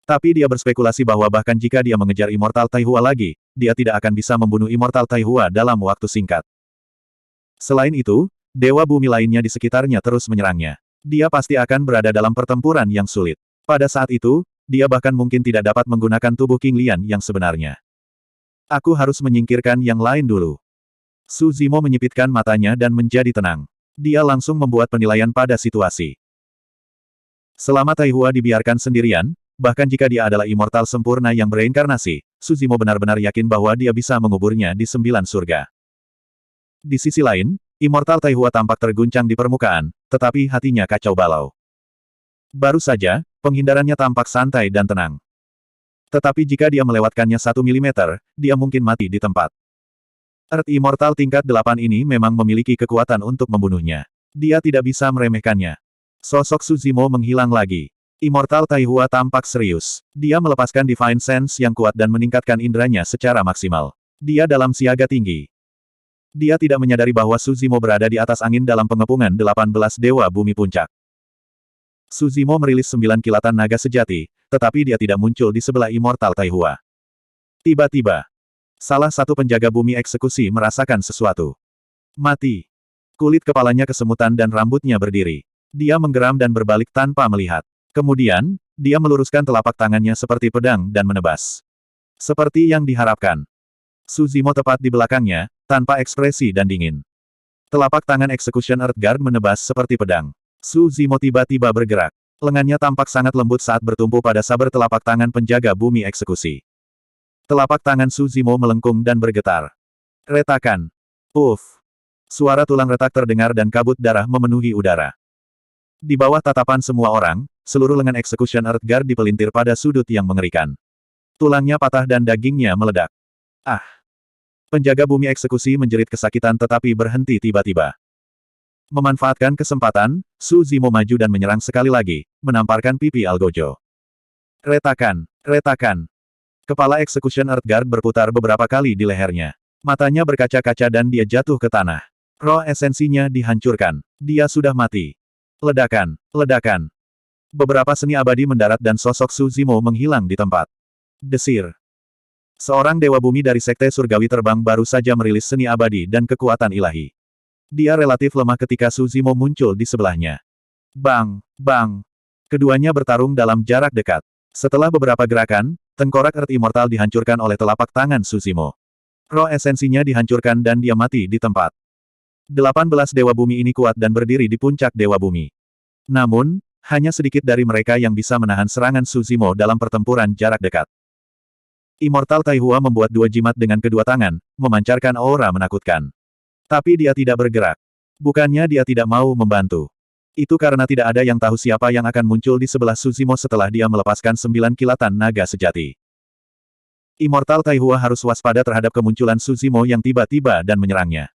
Tapi dia berspekulasi bahwa bahkan jika dia mengejar Immortal Taihua lagi, dia tidak akan bisa membunuh Immortal Taihua dalam waktu singkat. Selain itu, dewa bumi lainnya di sekitarnya terus menyerangnya. Dia pasti akan berada dalam pertempuran yang sulit. Pada saat itu, dia bahkan mungkin tidak dapat menggunakan tubuh King Lian yang sebenarnya. Aku harus menyingkirkan yang lain dulu. Su Zimo menyipitkan matanya dan menjadi tenang. Dia langsung membuat penilaian pada situasi. Selama Taihua dibiarkan sendirian, bahkan jika dia adalah immortal sempurna yang bereinkarnasi, Su Zimo benar-benar yakin bahwa dia bisa menguburnya di 9 surga. Di sisi lain, Immortal Taihua tampak terguncang di permukaan, tetapi hatinya kacau balau. Baru saja, penghindarannya tampak santai dan tenang. Tetapi jika dia melewatkannya 1 milimeter, dia mungkin mati di tempat. Earth Immortal tingkat 8 ini memang memiliki kekuatan untuk membunuhnya. Dia tidak bisa meremehkannya. Sosok Su Zimo menghilang lagi. Immortal Taihua tampak serius. Dia melepaskan Divine Sense yang kuat dan meningkatkan indranya secara maksimal. Dia dalam siaga tinggi. Dia tidak menyadari bahwa Su Zimo berada di atas angin dalam pengepungan 18 Dewa Bumi Puncak. Su Zimo merilis 9 kilatan naga sejati, tetapi dia tidak muncul di sebelah Immortal Taihua. Tiba-tiba, salah satu penjaga bumi eksekusi merasakan sesuatu. Mati. Kulit kepalanya kesemutan dan rambutnya berdiri. Dia menggeram dan berbalik tanpa melihat. Kemudian, dia meluruskan telapak tangannya seperti pedang dan menebas. Seperti yang diharapkan. Su Zimo tepat di belakangnya, tanpa ekspresi dan dingin. Telapak tangan Execution Earth Guard menebas seperti pedang. Su Zimo tiba-tiba bergerak. Lengannya tampak sangat lembut saat bertumpu pada saber telapak tangan penjaga bumi eksekusi. Telapak tangan Su Zimo melengkung dan bergetar. Retakan. Uff. Suara tulang retak terdengar dan kabut darah memenuhi udara. Di bawah tatapan semua orang, seluruh lengan Execution Earth Guard dipelintir pada sudut yang mengerikan. Tulangnya patah dan dagingnya meledak. Ah! Penjaga bumi eksekusi menjerit kesakitan tetapi berhenti tiba-tiba. Memanfaatkan kesempatan, Su Zimo maju dan menyerang sekali lagi, menamparkan pipi Algojo. Retakan! Retakan! Kepala Execution Earth Guard berputar beberapa kali di lehernya. Matanya berkaca-kaca dan dia jatuh ke tanah. Roh esensinya dihancurkan. Dia sudah mati. Ledakan! Ledakan! Beberapa seni abadi mendarat dan sosok Su Zimo menghilang di tempat. Desir. Seorang dewa bumi dari Sekte Surgawi terbang baru saja merilis seni abadi dan kekuatan ilahi. Dia relatif lemah ketika Su Zimo muncul di sebelahnya. Bang! Bang! Keduanya bertarung dalam jarak dekat. Setelah beberapa gerakan, tengkorak Earth Immortal dihancurkan oleh telapak tangan Su Zimo. Roh esensinya dihancurkan dan dia mati di tempat. 18 dewa bumi ini kuat dan berdiri di puncak dewa bumi. Namun, hanya sedikit dari mereka yang bisa menahan serangan Su Zimo dalam pertempuran jarak dekat. Immortal Taihua membuat 2 jimat dengan kedua tangan, memancarkan aura menakutkan. Tapi dia tidak bergerak. Bukannya dia tidak mau membantu. Itu karena tidak ada yang tahu siapa yang akan muncul di sebelah Suzimo setelah dia melepaskan 9 kilatan naga sejati. Immortal Taihua harus waspada terhadap kemunculan Suzimo yang tiba-tiba dan menyerangnya.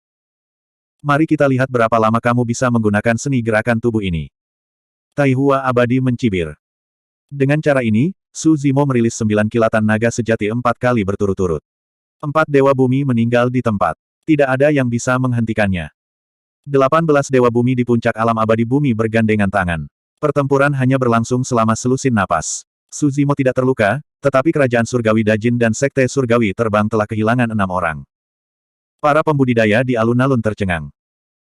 Mari kita lihat berapa lama kamu bisa menggunakan seni gerakan tubuh ini. Taihua abadi mencibir. Dengan cara ini, Suzimo merilis 9 kilatan naga sejati 4 kali berturut-turut. 4 dewa bumi meninggal di tempat. Tidak ada yang bisa menghentikannya. 18 dewa bumi di puncak alam abadi bumi bergandengan tangan. Pertempuran hanya berlangsung selama selusin napas. Suzimo tidak terluka, tetapi kerajaan surgawi Dajin dan sekte surgawi terbang telah kehilangan 6 orang. Para pembudidaya di alun-alun tercengang.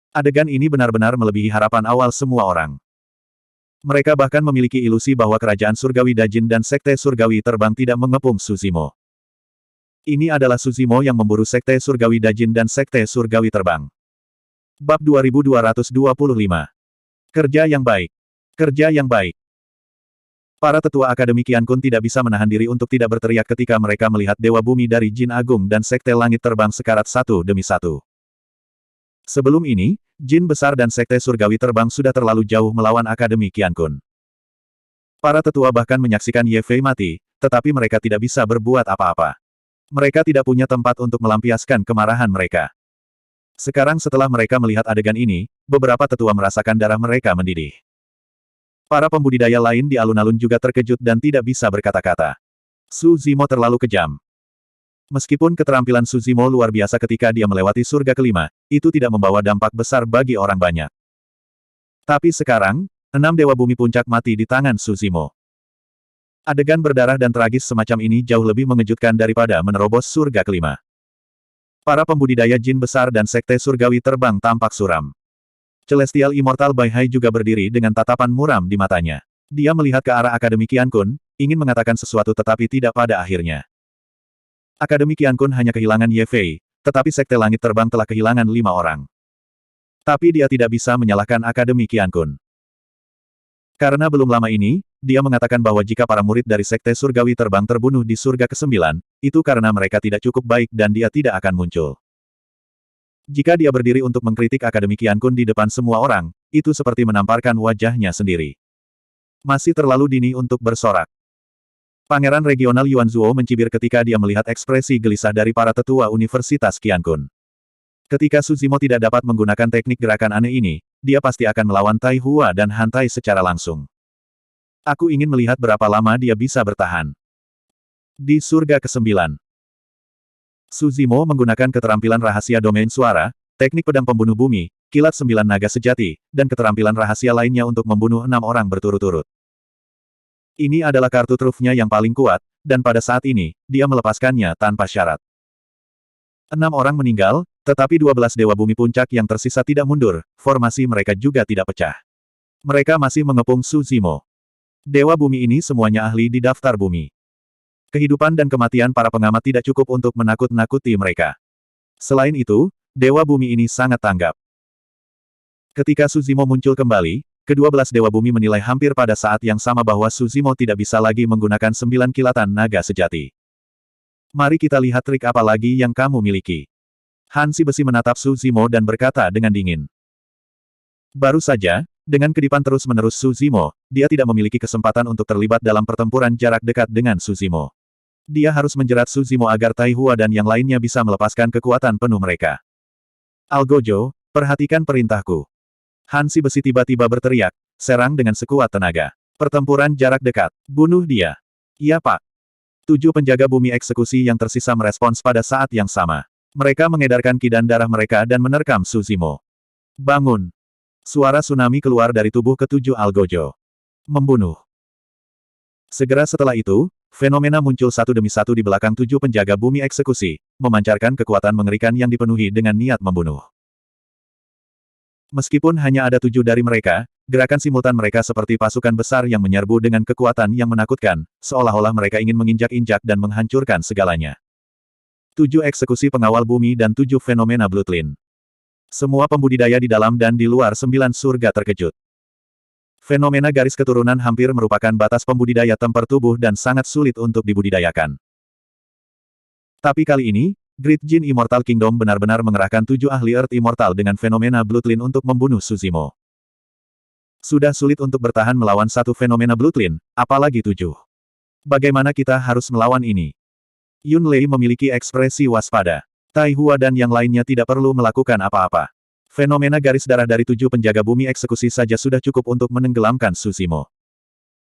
Adegan ini benar-benar melebihi harapan awal semua orang. Mereka bahkan memiliki ilusi bahwa kerajaan surgawi Dajin dan sekte surgawi terbang tidak mengepung Suzimo. Ini adalah Suzimo yang memburu sekte surgawi Dajin dan sekte surgawi terbang. Bab 2225. Kerja yang baik. Kerja yang baik. Para tetua Akademi Qiankun tidak bisa menahan diri untuk tidak berteriak ketika mereka melihat Dewa Bumi dari Jin Agung dan Sekte Langit terbang sekarat satu demi satu. Sebelum ini, Jin Besar dan Sekte Surgawi terbang sudah terlalu jauh melawan Akademi Qiankun. Para tetua bahkan menyaksikan Ye Fei mati, tetapi mereka tidak bisa berbuat apa-apa. Mereka tidak punya tempat untuk melampiaskan kemarahan mereka. Sekarang setelah mereka melihat adegan ini, beberapa tetua merasakan darah mereka mendidih. Para pembudidaya lain di alun-alun juga terkejut dan tidak bisa berkata-kata. Suzimo terlalu kejam. Meskipun keterampilan Suzimo luar biasa ketika dia melewati surga kelima, itu tidak membawa dampak besar bagi orang banyak. Tapi sekarang, 6 dewa bumi puncak mati di tangan Suzimo. Adegan berdarah dan tragis semacam ini jauh lebih mengejutkan daripada menerobos surga kelima. Para pembudidaya jin besar dan sekte surgawi terbang tampak suram. Celestial Immortal Baihai juga berdiri dengan tatapan muram di matanya. Dia melihat ke arah Akademi Qiankun, ingin mengatakan sesuatu tetapi tidak pada akhirnya. Akademi Qiankun hanya kehilangan Ye Fei, tetapi Sekte Langit Terbang telah kehilangan 5 orang. Tapi dia tidak bisa menyalahkan Akademi Qiankun. Karena belum lama ini, dia mengatakan bahwa jika para murid dari Sekte Surgawi Terbang terbunuh di surga ke-9, itu karena mereka tidak cukup baik dan dia tidak akan muncul. Jika dia berdiri untuk mengkritik Akademi Qiankun di depan semua orang, itu seperti menamparkan wajahnya sendiri. Masih terlalu dini untuk bersorak. Pangeran Regional Yuan Zuo mencibir ketika dia melihat ekspresi gelisah dari para tetua Universitas Qiankun. Ketika Suzimo tidak dapat menggunakan teknik gerakan aneh ini, dia pasti akan melawan Tai Hua dan Han Tai secara langsung. Aku ingin melihat berapa lama dia bisa bertahan. Di surga ke-9. Suzimo menggunakan keterampilan rahasia domain suara, teknik pedang pembunuh bumi, kilat 9 naga sejati, dan keterampilan rahasia lainnya untuk membunuh 6 orang berturut-turut. Ini adalah kartu trufnya yang paling kuat, dan pada saat ini, dia melepaskannya tanpa syarat. 6 orang meninggal, tetapi 12 dewa bumi puncak yang tersisa tidak mundur, formasi mereka juga tidak pecah. Mereka masih mengepung Suzimo. Dewa bumi ini semuanya ahli di daftar bumi. Kehidupan dan kematian para pengamat tidak cukup untuk menakut-nakuti mereka. Selain itu, Dewa Bumi ini sangat tanggap. Ketika Suzimo muncul kembali, ke-12 Dewa Bumi menilai hampir pada saat yang sama bahwa Suzimo tidak bisa lagi menggunakan 9 kilatan naga sejati. Mari kita lihat trik apa lagi yang kamu miliki. Han Si Besi menatap Suzimo dan berkata dengan dingin. Baru saja, dengan kedipan terus-menerus Suzimo, dia tidak memiliki kesempatan untuk terlibat dalam pertempuran jarak dekat dengan Suzimo. Dia harus menjerat Suzimo agar Tai Hua dan yang lainnya bisa melepaskan kekuatan penuh mereka. Algojo, perhatikan perintahku. Han Si Besi tiba-tiba berteriak, serang dengan sekuat tenaga. Pertempuran jarak dekat. Bunuh dia. Iya Pak. 7 penjaga bumi eksekusi yang tersisa merespons pada saat yang sama. Mereka mengedarkan kidan darah mereka dan menerkam Suzimo. Bangun. Suara tsunami keluar dari tubuh ke-7 Algojo. Membunuh. Segera setelah itu, fenomena muncul satu demi satu di belakang 7 penjaga bumi eksekusi, memancarkan kekuatan mengerikan yang dipenuhi dengan niat membunuh. Meskipun hanya ada 7 dari mereka, gerakan simultan mereka seperti pasukan besar yang menyerbu dengan kekuatan yang menakutkan, seolah-olah mereka ingin menginjak-injak dan menghancurkan segalanya. 7 eksekusi pengawal bumi dan 7 fenomena Bloodline. Semua pembudidaya di dalam dan di luar 9 surga terkejut. Fenomena garis keturunan hampir merupakan batas pembudidaya temper tubuh dan sangat sulit untuk dibudidayakan. Tapi kali ini, Great Jin Immortal Kingdom benar-benar mengerahkan 7 ahli Earth Immortal dengan fenomena Bloodline untuk membunuh Suzimo. Sudah sulit untuk bertahan melawan satu fenomena Bloodline, apalagi 7. Bagaimana kita harus melawan ini? Yun Lei memiliki ekspresi waspada. Tai Hua dan yang lainnya tidak perlu melakukan apa-apa. Fenomena garis darah dari 7 penjaga bumi eksekusi saja sudah cukup untuk menenggelamkan Suzimo.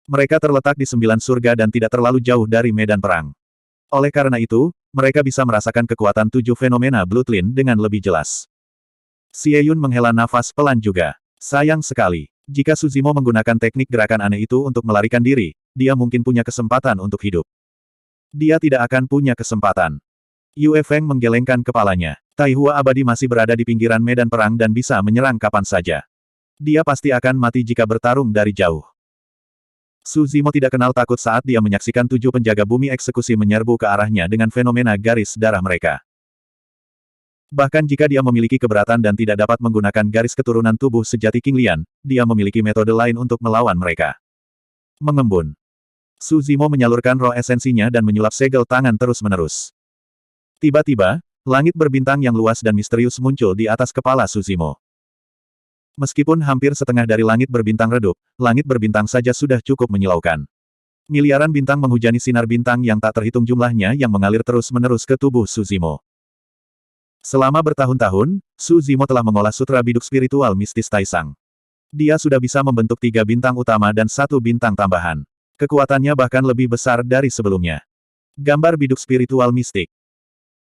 Mereka terletak di 9 surga dan tidak terlalu jauh dari medan perang. Oleh karena itu, mereka bisa merasakan kekuatan 7 fenomena Bloodline dengan lebih jelas. Xie Yun menghela nafas pelan juga. Sayang sekali. Jika Suzimo menggunakan teknik gerakan aneh itu untuk melarikan diri, dia mungkin punya kesempatan untuk hidup. Dia tidak akan punya kesempatan. Yue Feng menggelengkan kepalanya. Tai Hua abadi masih berada di pinggiran medan perang dan bisa menyerang kapan saja. Dia pasti akan mati jika bertarung dari jauh. Suzimo tidak kenal takut saat dia menyaksikan 7 penjaga bumi eksekusi menyerbu ke arahnya dengan fenomena garis darah mereka. Bahkan jika dia memiliki keberatan dan tidak dapat menggunakan garis keturunan tubuh sejati King Lian, dia memiliki metode lain untuk melawan mereka. Mengembun. Suzimo menyalurkan roh esensinya dan menyulap segel tangan terus-menerus. Tiba-tiba, langit berbintang yang luas dan misterius muncul di atas kepala Suzimo. Meskipun hampir setengah dari langit berbintang redup, langit berbintang saja sudah cukup menyilaukan. Miliaran bintang menghujani sinar bintang yang tak terhitung jumlahnya yang mengalir terus-menerus ke tubuh Suzimo. Selama bertahun-tahun, Suzimo telah mengolah sutra biduk spiritual mistis Taisang. Dia sudah bisa membentuk 3 bintang utama dan 1 bintang tambahan. Kekuatannya bahkan lebih besar dari sebelumnya. Gambar biduk spiritual mistik.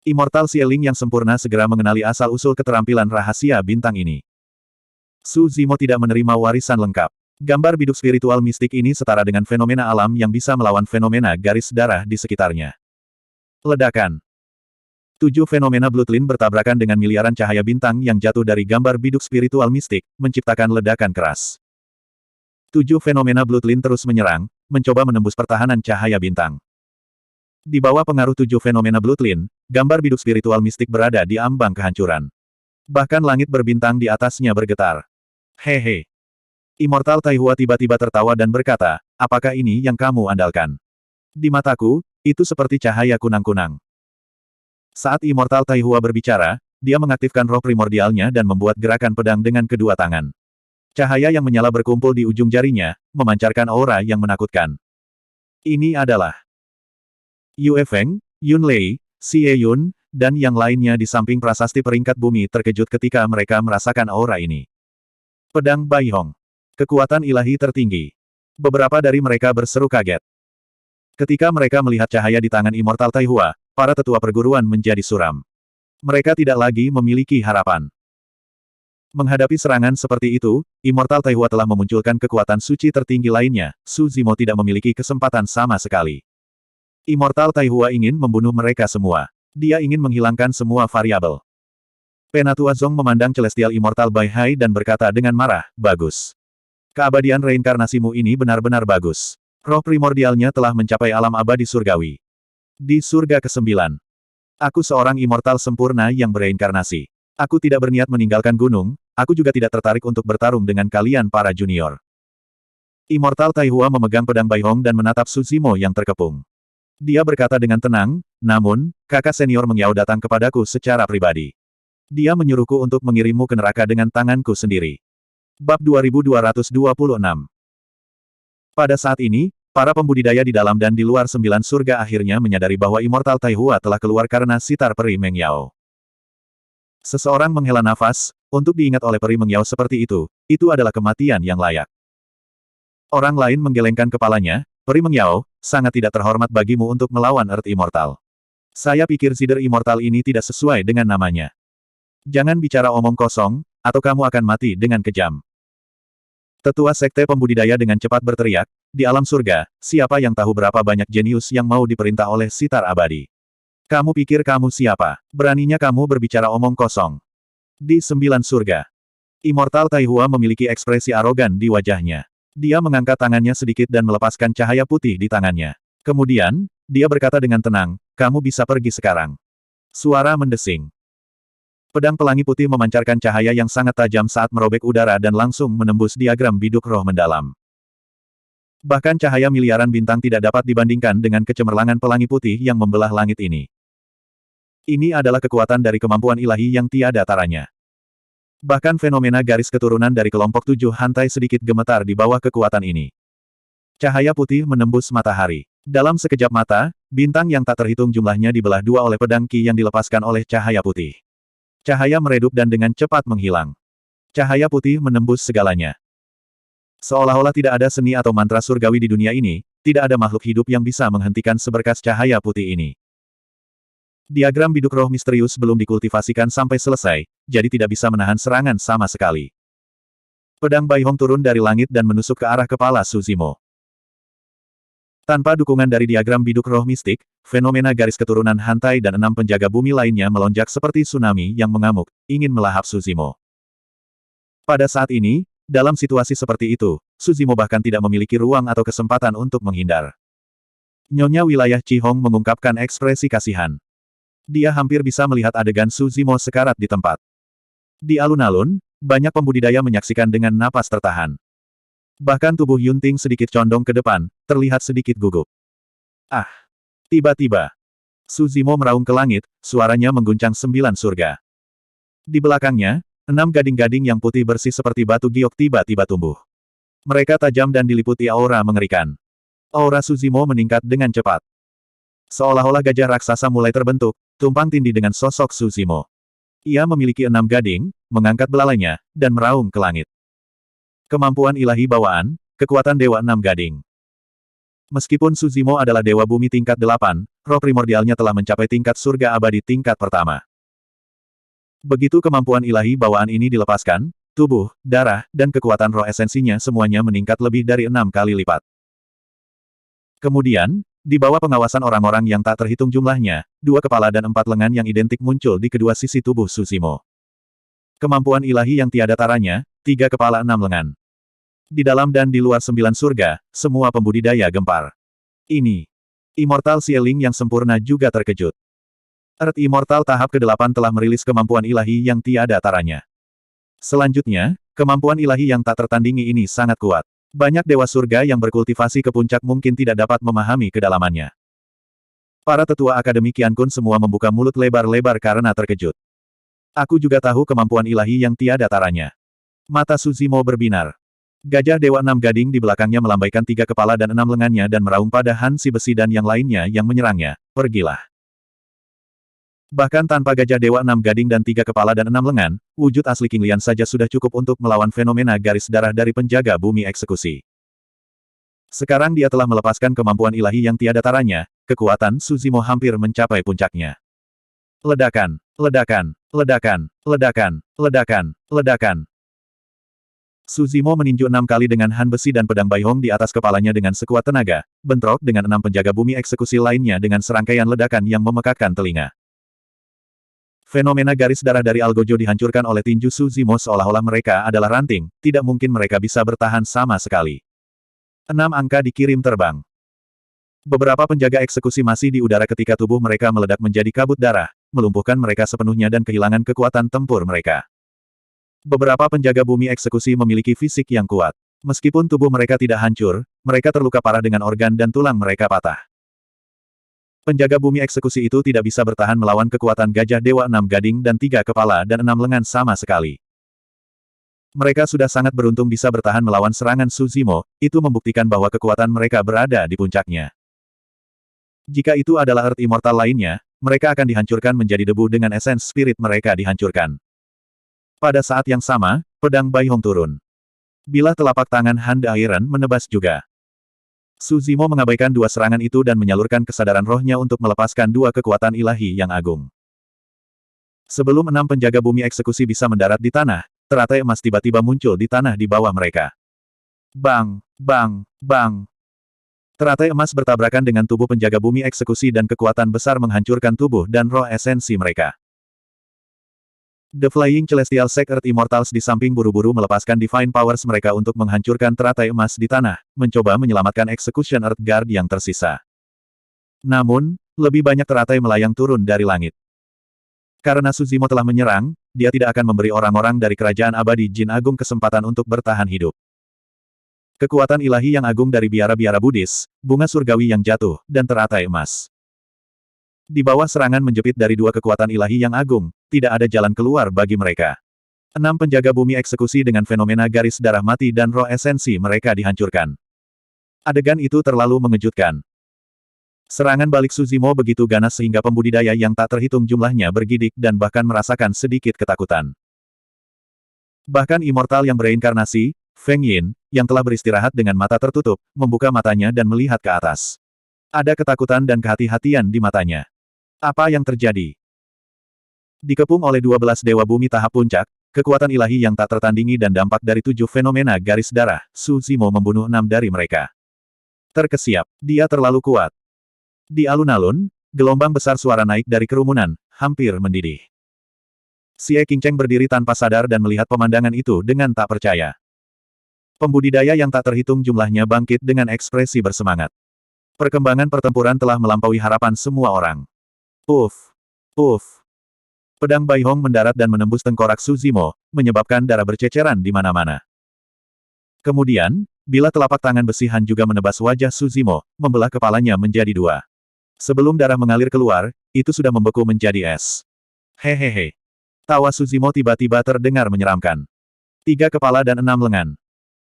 Immortal Xieling yang sempurna segera mengenali asal-usul keterampilan rahasia bintang ini. Suzimo tidak menerima warisan lengkap. Gambar biduk spiritual mistik ini setara dengan fenomena alam yang bisa melawan fenomena garis darah di sekitarnya. Ledakan. 7 fenomena Bloodline bertabrakan dengan miliaran cahaya bintang yang jatuh dari gambar biduk spiritual mistik, menciptakan ledakan keras. 7 fenomena Bloodline terus menyerang, mencoba menembus pertahanan cahaya bintang. Di bawah pengaruh 7 fenomena Bloodline, gambar biduk spiritual mistik berada di ambang kehancuran. Bahkan langit berbintang di atasnya bergetar. Hehe. Immortal Tai Hua tiba-tiba tertawa dan berkata, apakah ini yang kamu andalkan? Di mataku, itu seperti cahaya kunang-kunang. Saat Immortal Tai Hua berbicara, dia mengaktifkan roh primordialnya dan membuat gerakan pedang dengan kedua tangan. Cahaya yang menyala berkumpul di ujung jarinya, memancarkan aura yang menakutkan. Ini adalah Yue Feng, Yun Lei, Xie Yun, dan yang lainnya di samping prasasti peringkat bumi terkejut ketika mereka merasakan aura ini. Pedang Bai Hong. Kekuatan ilahi tertinggi. Beberapa dari mereka berseru kaget. Ketika mereka melihat cahaya di tangan Immortal Tai Hua, para tetua perguruan menjadi suram. Mereka tidak lagi memiliki harapan. Menghadapi serangan seperti itu, Immortal Tai Hua telah memunculkan kekuatan suci tertinggi lainnya, Suzimo tidak memiliki kesempatan sama sekali. Immortal Tai Hua ingin membunuh mereka semua. Dia ingin menghilangkan semua variabel. Penatua Zong memandang Celestial Immortal Bai Hai dan berkata dengan marah, bagus. Keabadian reinkarnasimu ini benar-benar bagus. Roh primordialnya telah mencapai alam abadi surgawi. Di surga ke-9. Aku seorang immortal sempurna yang bereinkarnasi. Aku tidak berniat meninggalkan gunung, aku juga tidak tertarik untuk bertarung dengan kalian para junior. Immortal Tai Hua memegang pedang Bai Hong dan menatap Suzimo yang terkepung. Dia berkata dengan tenang, namun, kakak senior Mengyao datang kepadaku secara pribadi. Dia menyuruhku untuk mengirimmu ke neraka dengan tanganku sendiri. Bab 2226. Pada saat ini, para pembudidaya di dalam dan di luar 9 surga akhirnya menyadari bahwa Immortal Tai Hua telah keluar karena sitar peri Mengyao. Seseorang menghela nafas, untuk diingat oleh peri Mengyao seperti itu adalah kematian yang layak. Orang lain menggelengkan kepalanya, peri Mengyao, sangat tidak terhormat bagimu untuk melawan Earth Immortal. Saya pikir Zider Immortal ini tidak sesuai dengan namanya. Jangan bicara omong kosong, atau kamu akan mati dengan kejam. Tetua Sekte Pembudidaya dengan cepat berteriak, di alam surga, siapa yang tahu berapa banyak jenius yang mau diperintah oleh sitar abadi? Kamu pikir kamu siapa? Beraninya kamu berbicara omong kosong. Di 9 surga. Immortal Tai Hua memiliki ekspresi arogan di wajahnya. Dia mengangkat tangannya sedikit dan melepaskan cahaya putih di tangannya. Kemudian, dia berkata dengan tenang, kamu bisa pergi sekarang. Suara mendesing. Pedang pelangi putih memancarkan cahaya yang sangat tajam saat merobek udara dan langsung menembus diagram biduk roh mendalam. Bahkan cahaya miliaran bintang tidak dapat dibandingkan dengan kecemerlangan pelangi putih yang membelah langit ini. Ini adalah kekuatan dari kemampuan ilahi yang tiada taranya. Bahkan fenomena garis keturunan dari kelompok tujuh hantai sedikit gemetar di bawah kekuatan ini. Cahaya putih menembus matahari. Dalam sekejap mata, bintang yang tak terhitung jumlahnya dibelah dua oleh pedang Qi yang dilepaskan oleh cahaya putih. Cahaya meredup dan dengan cepat menghilang. Cahaya putih menembus segalanya. Seolah-olah tidak ada seni atau mantra surgawi di dunia ini, tidak ada makhluk hidup yang bisa menghentikan seberkas cahaya putih ini. Diagram biduk roh misterius belum dikultivasikan sampai selesai, jadi tidak bisa menahan serangan sama sekali. Pedang Baihong turun dari langit dan menusuk ke arah kepala Su Zimo. Tanpa dukungan dari diagram biduk roh mistik, fenomena garis keturunan hantai dan 6 penjaga bumi lainnya melonjak seperti tsunami yang mengamuk, ingin melahap Su Zimo. Pada saat ini, dalam situasi seperti itu, Su Zimo bahkan tidak memiliki ruang atau kesempatan untuk menghindar. Nyonya wilayah Qihong mengungkapkan ekspresi kasihan. Dia hampir bisa melihat adegan Su Zimo sekarat di tempat. Di alun-alun, banyak pembudidaya menyaksikan dengan napas tertahan. Bahkan tubuh Yunting sedikit condong ke depan, terlihat sedikit gugup. Ah! Tiba-tiba, Su Zimo meraung ke langit, suaranya mengguncang 9 surga. Di belakangnya, 6 gading-gading yang putih bersih seperti batu giok tiba-tiba tumbuh. Mereka tajam dan diliputi aura mengerikan. Aura Su Zimo meningkat dengan cepat. Seolah-olah gajah raksasa mulai terbentuk, tumpang tindih dengan sosok Su Zimo. Ia memiliki 6 gading, mengangkat belalainya, dan meraung ke langit. Kemampuan ilahi bawaan, kekuatan Dewa 6 Gading. Meskipun Su Zimo adalah Dewa Bumi tingkat 8, roh primordialnya telah mencapai tingkat surga abadi tingkat pertama. Begitu kemampuan ilahi bawaan ini dilepaskan, tubuh, darah, dan kekuatan roh esensinya semuanya meningkat lebih dari 6 kali lipat. Kemudian, di bawah pengawasan orang-orang yang tak terhitung jumlahnya, 2 kepala dan 4 lengan yang identik muncul di kedua sisi tubuh Su Zimo. Kemampuan ilahi yang tiada taranya, 3 kepala 6 lengan. Di dalam dan di luar 9 surga, semua pembudidaya gempar. Ini. Immortal Sieling yang sempurna juga terkejut. Earth Immortal tahap ke-8 telah merilis kemampuan ilahi yang tiada taranya. Selanjutnya, kemampuan ilahi yang tak tertandingi ini sangat kuat. Banyak dewa surga yang berkultivasi ke puncak mungkin tidak dapat memahami kedalamannya. Para tetua Akademi Qiankun semua membuka mulut lebar-lebar karena terkejut. Aku juga tahu kemampuan ilahi yang tiada taranya. Mata Su Zimo berbinar. Gajah Dewa 6 Gading di belakangnya melambaikan 3 kepala dan 6 lengannya dan meraung pada Han Si Besi dan yang lainnya yang menyerangnya, pergilah. Bahkan tanpa Gajah Dewa 6 Gading dan 3 kepala dan 6 lengan, wujud asli King Lian saja sudah cukup untuk melawan fenomena garis darah dari penjaga bumi eksekusi. Sekarang dia telah melepaskan kemampuan ilahi yang tiada taranya, kekuatan Su Zimo hampir mencapai puncaknya. Ledakan, ledakan, ledakan, ledakan, ledakan, ledakan. Su Zimo meninju 6 kali dengan Han Besi dan pedang Baihong di atas kepalanya dengan sekuat tenaga, bentrok dengan 6 penjaga bumi eksekusi lainnya dengan serangkaian ledakan yang memekakkan telinga. Fenomena garis darah dari Algojo dihancurkan oleh tinju Su Zimo seolah-olah mereka adalah ranting, tidak mungkin mereka bisa bertahan sama sekali. 6 angka dikirim terbang. Beberapa penjaga eksekusi masih di udara ketika tubuh mereka meledak menjadi kabut darah, melumpuhkan mereka sepenuhnya dan kehilangan kekuatan tempur mereka. Beberapa penjaga bumi eksekusi memiliki fisik yang kuat. Meskipun tubuh mereka tidak hancur, mereka terluka parah dengan organ dan tulang mereka patah. Penjaga bumi eksekusi itu tidak bisa bertahan melawan kekuatan Gajah Dewa 6 Gading dan 3 kepala dan 6 lengan sama sekali. Mereka sudah sangat beruntung bisa bertahan melawan serangan Su Zimo, itu membuktikan bahwa kekuatan mereka berada di puncaknya. Jika itu adalah Earth Immortal lainnya, mereka akan dihancurkan menjadi debu dengan esens spirit mereka dihancurkan. Pada saat yang sama, pedang Baihong turun. Bilah telapak tangan Han De Iron menebas juga. Su Zimo mengabaikan 2 serangan itu dan menyalurkan kesadaran rohnya untuk melepaskan 2 kekuatan ilahi yang agung. Sebelum 6 penjaga bumi eksekusi bisa mendarat di tanah, teratai emas tiba-tiba muncul di tanah di bawah mereka. Bang! Bang! Bang! Teratai emas bertabrakan dengan tubuh penjaga bumi eksekusi dan kekuatan besar menghancurkan tubuh dan roh esensi mereka. The Flying Celestial Sect Earth Immortals di samping buru-buru melepaskan Divine Powers mereka untuk menghancurkan teratai emas di tanah, mencoba menyelamatkan Execution Earth Guard yang tersisa. Namun, lebih banyak teratai melayang turun dari langit. Karena Su Zimo telah menyerang, dia tidak akan memberi orang-orang dari kerajaan abadi Jin Agung kesempatan untuk bertahan hidup. Kekuatan ilahi yang agung dari biara-biara Buddhis, bunga surgawi yang jatuh, dan teratai emas. Di bawah serangan menjepit dari dua kekuatan ilahi yang agung, tidak ada jalan keluar bagi mereka. 6 penjaga bumi eksekusi dengan fenomena garis darah mati dan roh esensi mereka dihancurkan. Adegan itu terlalu mengejutkan. Serangan balik Suzimo begitu ganas sehingga pembudidaya yang tak terhitung jumlahnya bergidik dan bahkan merasakan sedikit ketakutan. Bahkan immortal yang bereinkarnasi, Feng Yin, yang telah beristirahat dengan mata tertutup, membuka matanya dan melihat ke atas. Ada ketakutan dan kehati-hatian di matanya. Apa yang terjadi? Dikepung oleh 12 dewa bumi tahap puncak, kekuatan ilahi yang tak tertandingi dan dampak dari 7 fenomena garis darah, Suzimo membunuh 6 dari mereka. Terkesiap, dia terlalu kuat. Di alun-alun, gelombang besar suara naik dari kerumunan, hampir mendidih. Xie Qingcheng berdiri tanpa sadar dan melihat pemandangan itu dengan tak percaya. Pembudidaya yang tak terhitung jumlahnya bangkit dengan ekspresi bersemangat. Perkembangan pertempuran telah melampaui harapan semua orang. Puff! Puff! Pedang Bai Hong mendarat dan menembus tengkorak Suzimo, menyebabkan darah berceceran di mana-mana. Kemudian, bila telapak tangan besi Han juga menebas wajah Suzimo, membelah kepalanya menjadi 2. Sebelum darah mengalir keluar, itu sudah membeku menjadi es. Hehehe. Tawa Suzimo tiba-tiba terdengar menyeramkan. 3 kepala dan 6 lengan.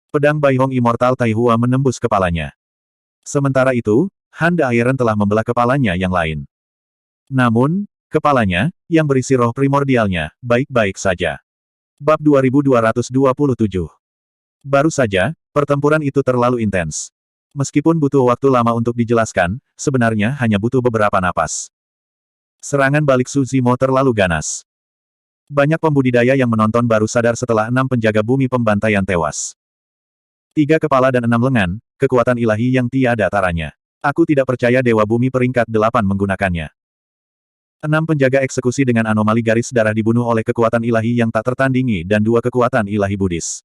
Pedang Bai Hong Immortal Taihua menembus kepalanya. Sementara itu, Han De Iron telah membelah kepalanya yang lain. Namun, kepalanya, yang berisi roh primordialnya, baik-baik saja. Bab 2227. Baru saja, pertempuran itu terlalu intens. Meskipun butuh waktu lama untuk dijelaskan, sebenarnya hanya butuh beberapa napas. Serangan balik Suzimo terlalu ganas. Banyak pembudidaya yang menonton baru sadar setelah 6 penjaga bumi pembantaian tewas. 3 kepala dan 6 lengan, kekuatan ilahi yang tiada taranya. Aku tidak percaya Dewa Bumi peringkat 8 menggunakannya. 6 penjaga eksekusi dengan anomali garis darah dibunuh oleh kekuatan ilahi yang tak tertandingi dan 2 kekuatan ilahi Buddhis.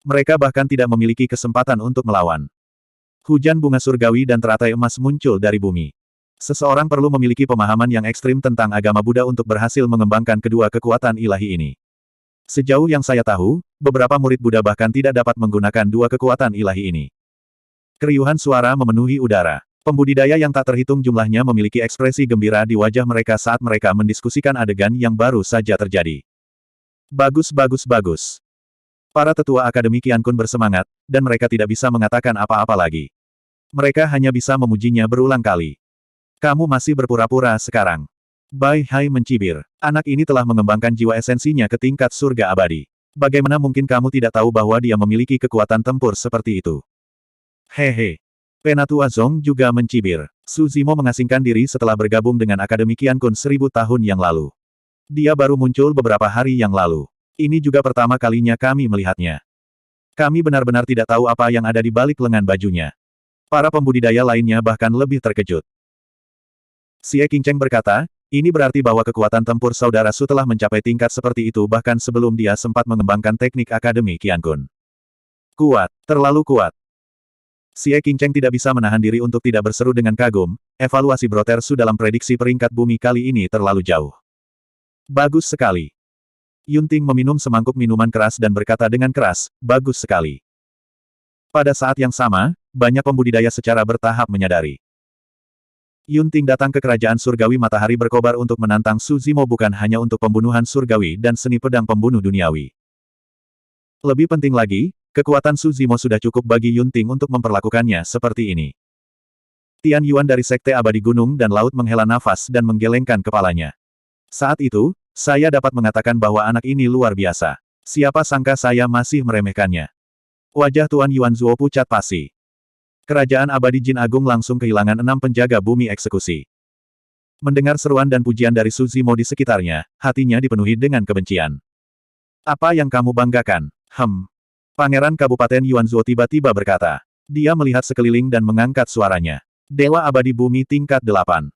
Mereka bahkan tidak memiliki kesempatan untuk melawan. Hujan bunga surgawi dan teratai emas muncul dari bumi. Seseorang perlu memiliki pemahaman yang ekstrim tentang agama Buddha untuk berhasil mengembangkan kedua kekuatan ilahi ini. Sejauh yang saya tahu, beberapa murid Buddha bahkan tidak dapat menggunakan 2 kekuatan ilahi ini. Keriuhan suara memenuhi udara. Pembudidaya yang tak terhitung jumlahnya memiliki ekspresi gembira di wajah mereka saat mereka mendiskusikan adegan yang baru saja terjadi. Bagus bagus bagus. Para tetua Akademi Qiankun bersemangat, dan mereka tidak bisa mengatakan apa-apa lagi. Mereka hanya bisa memujinya berulang kali. Kamu masih berpura-pura sekarang. Bai Hai mencibir. Anak ini telah mengembangkan jiwa esensinya ke tingkat surga abadi. Bagaimana mungkin kamu tidak tahu bahwa dia memiliki kekuatan tempur seperti itu? Hehe. Penatua Zong juga mencibir. Suzimo mengasingkan diri setelah bergabung dengan Akademi Qiankun 1000 tahun yang lalu. Dia baru muncul beberapa hari yang lalu. Ini juga pertama kalinya kami melihatnya. Kami benar-benar tidak tahu apa yang ada di balik lengan bajunya. Para pembudidaya lainnya bahkan lebih terkejut. Xie Qingcheng berkata, ini berarti bahwa kekuatan tempur saudara Su telah mencapai tingkat seperti itu bahkan sebelum dia sempat mengembangkan teknik Akademi Qiankun. Kuat, terlalu kuat. Xie Qingcheng tidak bisa menahan diri untuk tidak berseru dengan kagum, evaluasi Brother Su dalam prediksi peringkat bumi kali ini terlalu jauh. Bagus sekali. Yunting meminum semangkuk minuman keras dan berkata dengan keras, bagus sekali. Pada saat yang sama, banyak pembudidaya secara bertahap menyadari. Yunting datang ke kerajaan surgawi matahari berkobar untuk menantang Suzimo bukan hanya untuk pembunuhan surgawi dan seni pedang pembunuh duniawi. Lebih penting lagi, kekuatan Suzimo sudah cukup bagi Yunting untuk memperlakukannya seperti ini. Tian Yuan dari Sekte Abadi Gunung dan Laut menghela nafas dan menggelengkan kepalanya. Saat itu, saya dapat mengatakan bahwa anak ini luar biasa. Siapa sangka saya masih meremehkannya. Wajah Tuan Yuan Zuo pucat pasi. Kerajaan abadi Jin Agung langsung kehilangan 6 penjaga bumi eksekusi. Mendengar seruan dan pujian dari Suzimo di sekitarnya, hatinya dipenuhi dengan kebencian. Apa yang kamu banggakan? Pangeran Kabupaten Yuan Zuo tiba-tiba berkata. Dia melihat sekeliling dan mengangkat suaranya. Dewa abadi bumi tingkat 8.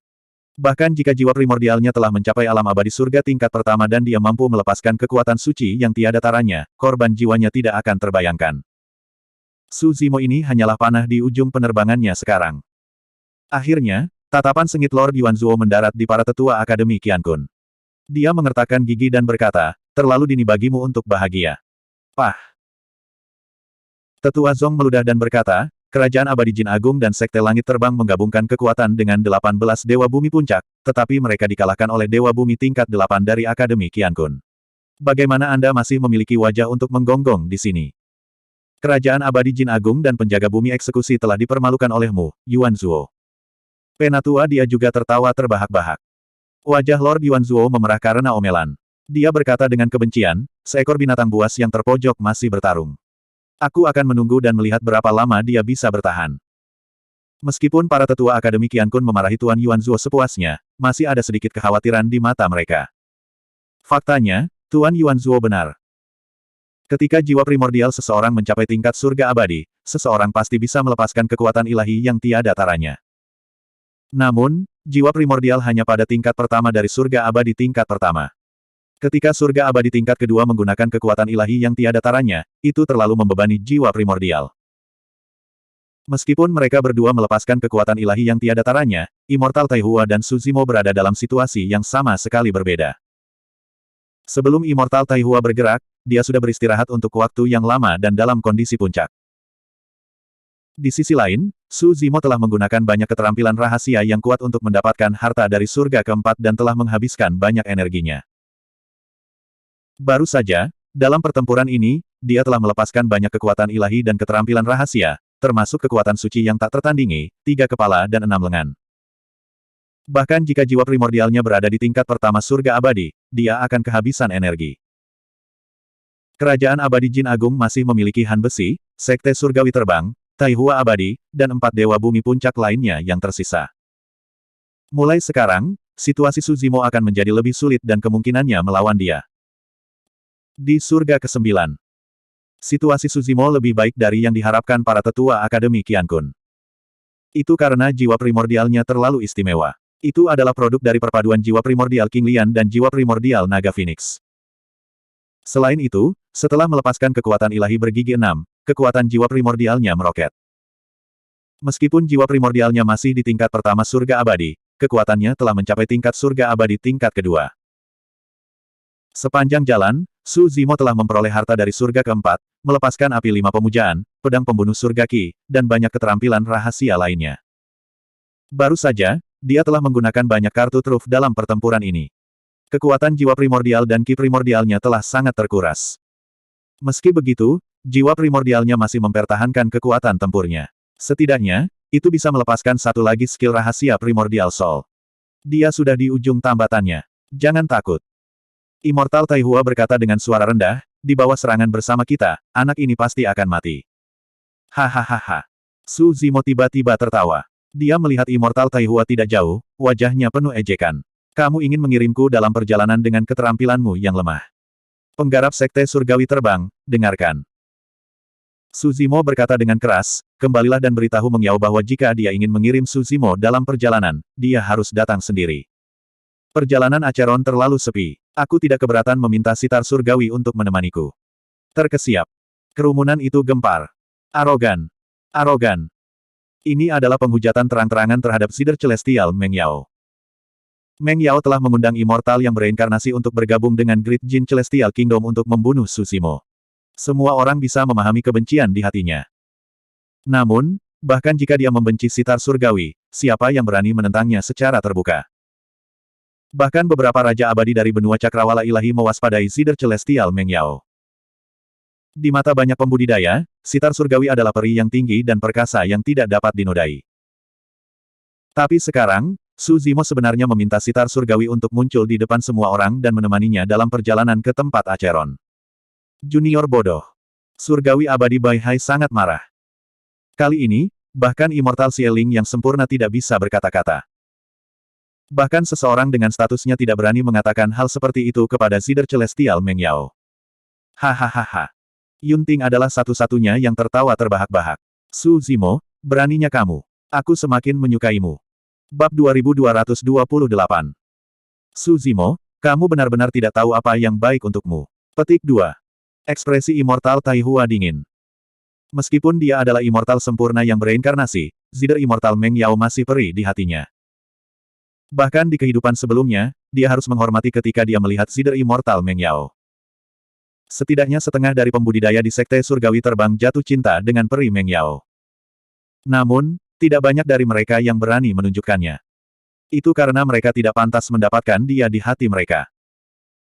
Bahkan jika jiwa primordialnya telah mencapai alam abadi surga tingkat pertama dan dia mampu melepaskan kekuatan suci yang tiada taranya, korban jiwanya tidak akan terbayangkan. Suzimo ini hanyalah panah di ujung penerbangannya sekarang. Akhirnya, tatapan sengit Lord Yuan Zuo mendarat di para tetua Akademi Qiankun. Dia mengertakkan gigi dan berkata, terlalu dini bagimu untuk bahagia. Pah! Tetua Zong meludah dan berkata, Kerajaan Abadi Jin Agung dan Sekte Langit Terbang menggabungkan kekuatan dengan 18 Dewa Bumi Puncak, tetapi mereka dikalahkan oleh Dewa Bumi tingkat 8 dari Akademi Qian Kun. Bagaimana Anda masih memiliki wajah untuk menggonggong di sini? Kerajaan Abadi Jin Agung dan Penjaga Bumi Eksekusi telah dipermalukan olehmu, Yuan Zuo. Penatua dia juga tertawa terbahak-bahak. Wajah Lord Yuan Zuo memerah karena omelan. Dia berkata dengan kebencian, seekor binatang buas yang terpojok masih bertarung. Aku akan menunggu dan melihat berapa lama dia bisa bertahan. Meskipun para tetua Akademi Qian Kun memarahi Tuan Yuan Zuo sepuasnya, masih ada sedikit kekhawatiran di mata mereka. Faktanya, Tuan Yuan Zuo benar. Ketika jiwa primordial seseorang mencapai tingkat surga abadi, seseorang pasti bisa melepaskan kekuatan ilahi yang tiada taranya. Namun, jiwa primordial hanya pada tingkat pertama dari surga abadi tingkat pertama. Ketika surga abadi tingkat kedua menggunakan kekuatan ilahi yang tiada taranya, itu terlalu membebani jiwa primordial. Meskipun mereka berdua melepaskan kekuatan ilahi yang tiada taranya, Immortal Taihua dan Su Zimo berada dalam situasi yang sama sekali berbeda. Sebelum Immortal Taihua bergerak, dia sudah beristirahat untuk waktu yang lama dan dalam kondisi puncak. Di sisi lain, Su Zimo telah menggunakan banyak keterampilan rahasia yang kuat untuk mendapatkan harta dari surga keempat dan telah menghabiskan banyak energinya. Baru saja, dalam pertempuran ini, dia telah melepaskan banyak kekuatan ilahi dan keterampilan rahasia, termasuk kekuatan suci yang tak tertandingi, 3 kepala dan 6 lengan. Bahkan jika jiwa primordialnya berada di tingkat pertama surga abadi, dia akan kehabisan energi. Kerajaan Abadi Jin Agung masih memiliki Han Besi, Sekte Surgawi Terbang, Taihua Abadi, dan 4 Dewa Bumi Puncak lainnya yang tersisa. Mulai sekarang, situasi Su Zimo akan menjadi lebih sulit dan kemungkinannya melawan dia. Di surga ke-9. Situasi Su Zimo lebih baik dari yang diharapkan para tetua Akademi Qian Kun. Itu karena jiwa primordialnya terlalu istimewa. Itu adalah produk dari perpaduan jiwa primordial King Lian dan jiwa primordial Naga Phoenix. Selain itu, setelah melepaskan kekuatan ilahi bergigi 6, kekuatan jiwa primordialnya meroket. Meskipun jiwa primordialnya masih di tingkat pertama surga abadi, kekuatannya telah mencapai tingkat surga abadi tingkat kedua. Sepanjang jalan, Su Zimo telah memperoleh harta dari surga keempat, melepaskan api 5 pemujaan, pedang pembunuh surga Qi, dan banyak keterampilan rahasia lainnya. Baru saja, dia telah menggunakan banyak kartu truf dalam pertempuran ini. Kekuatan jiwa primordial dan Qi primordialnya telah sangat terkuras. Meski begitu, jiwa primordialnya masih mempertahankan kekuatan tempurnya. Setidaknya, itu bisa melepaskan satu lagi skill rahasia primordial soul. Dia sudah di ujung tambatannya. Jangan takut. Immortal Taihua berkata dengan suara rendah, di bawah serangan bersama kita, anak ini pasti akan mati. Hahaha. Su Zimo tiba-tiba tertawa. Dia melihat Immortal Taihua tidak jauh, wajahnya penuh ejekan. Kamu ingin mengirimku dalam perjalanan dengan keterampilanmu yang lemah. Penggarap Sekte Surgawi Terbang, dengarkan. Su Zimo berkata dengan keras, kembalilah dan beritahu Meng Yao bahwa jika dia ingin mengirim Su Zimo dalam perjalanan, dia harus datang sendiri. Perjalanan Acheron terlalu sepi. Aku tidak keberatan meminta sitar surgawi untuk menemaniku. Terkesiap. Kerumunan itu gempar. Arogan. Arogan. Ini adalah penghujatan terang-terangan terhadap Sider Celestial Meng Yao. Meng Yao telah mengundang immortal yang bereinkarnasi untuk bergabung dengan Great Jin Celestial Kingdom untuk membunuh Su Zimo. Semua orang bisa memahami kebencian di hatinya. Namun, bahkan jika dia membenci sitar surgawi, siapa yang berani menentangnya secara terbuka? Bahkan beberapa Raja Abadi dari benua Cakrawala Ilahi mewaspadai Sider Celestial Meng Yao. Di mata banyak pembudidaya, sitar surgawi adalah peri yang tinggi dan perkasa yang tidak dapat dinodai. Tapi sekarang, Su Zimo sebenarnya meminta sitar surgawi untuk muncul di depan semua orang dan menemaninya dalam perjalanan ke tempat Acheron. Junior bodoh. Surgawi Abadi Bai Hai sangat marah. Kali ini, bahkan Immortal Xieling yang sempurna tidak bisa berkata-kata. Bahkan seseorang dengan statusnya tidak berani mengatakan hal seperti itu kepada Sider Celestial Meng Yao. Hahaha. Yunting adalah satu-satunya yang tertawa terbahak-bahak. Su Zimo, beraninya kamu. Aku semakin menyukaimu. Bab 2228. Su Zimo, kamu benar-benar tidak tahu apa yang baik untukmu. Petik 2. Ekspresi Immortal Taihua dingin. Meskipun dia adalah immortal sempurna yang bereinkarnasi, Sider Immortal Meng Yao masih perih di hatinya. Bahkan di kehidupan sebelumnya, dia harus menghormati ketika dia melihat Sider Immortal Meng Yao. Setidaknya setengah dari pembudidaya di Sekte Surgawi Terbang jatuh cinta dengan peri Meng Yao. Namun, tidak banyak dari mereka yang berani menunjukkannya. Itu karena mereka tidak pantas mendapatkan dia di hati mereka.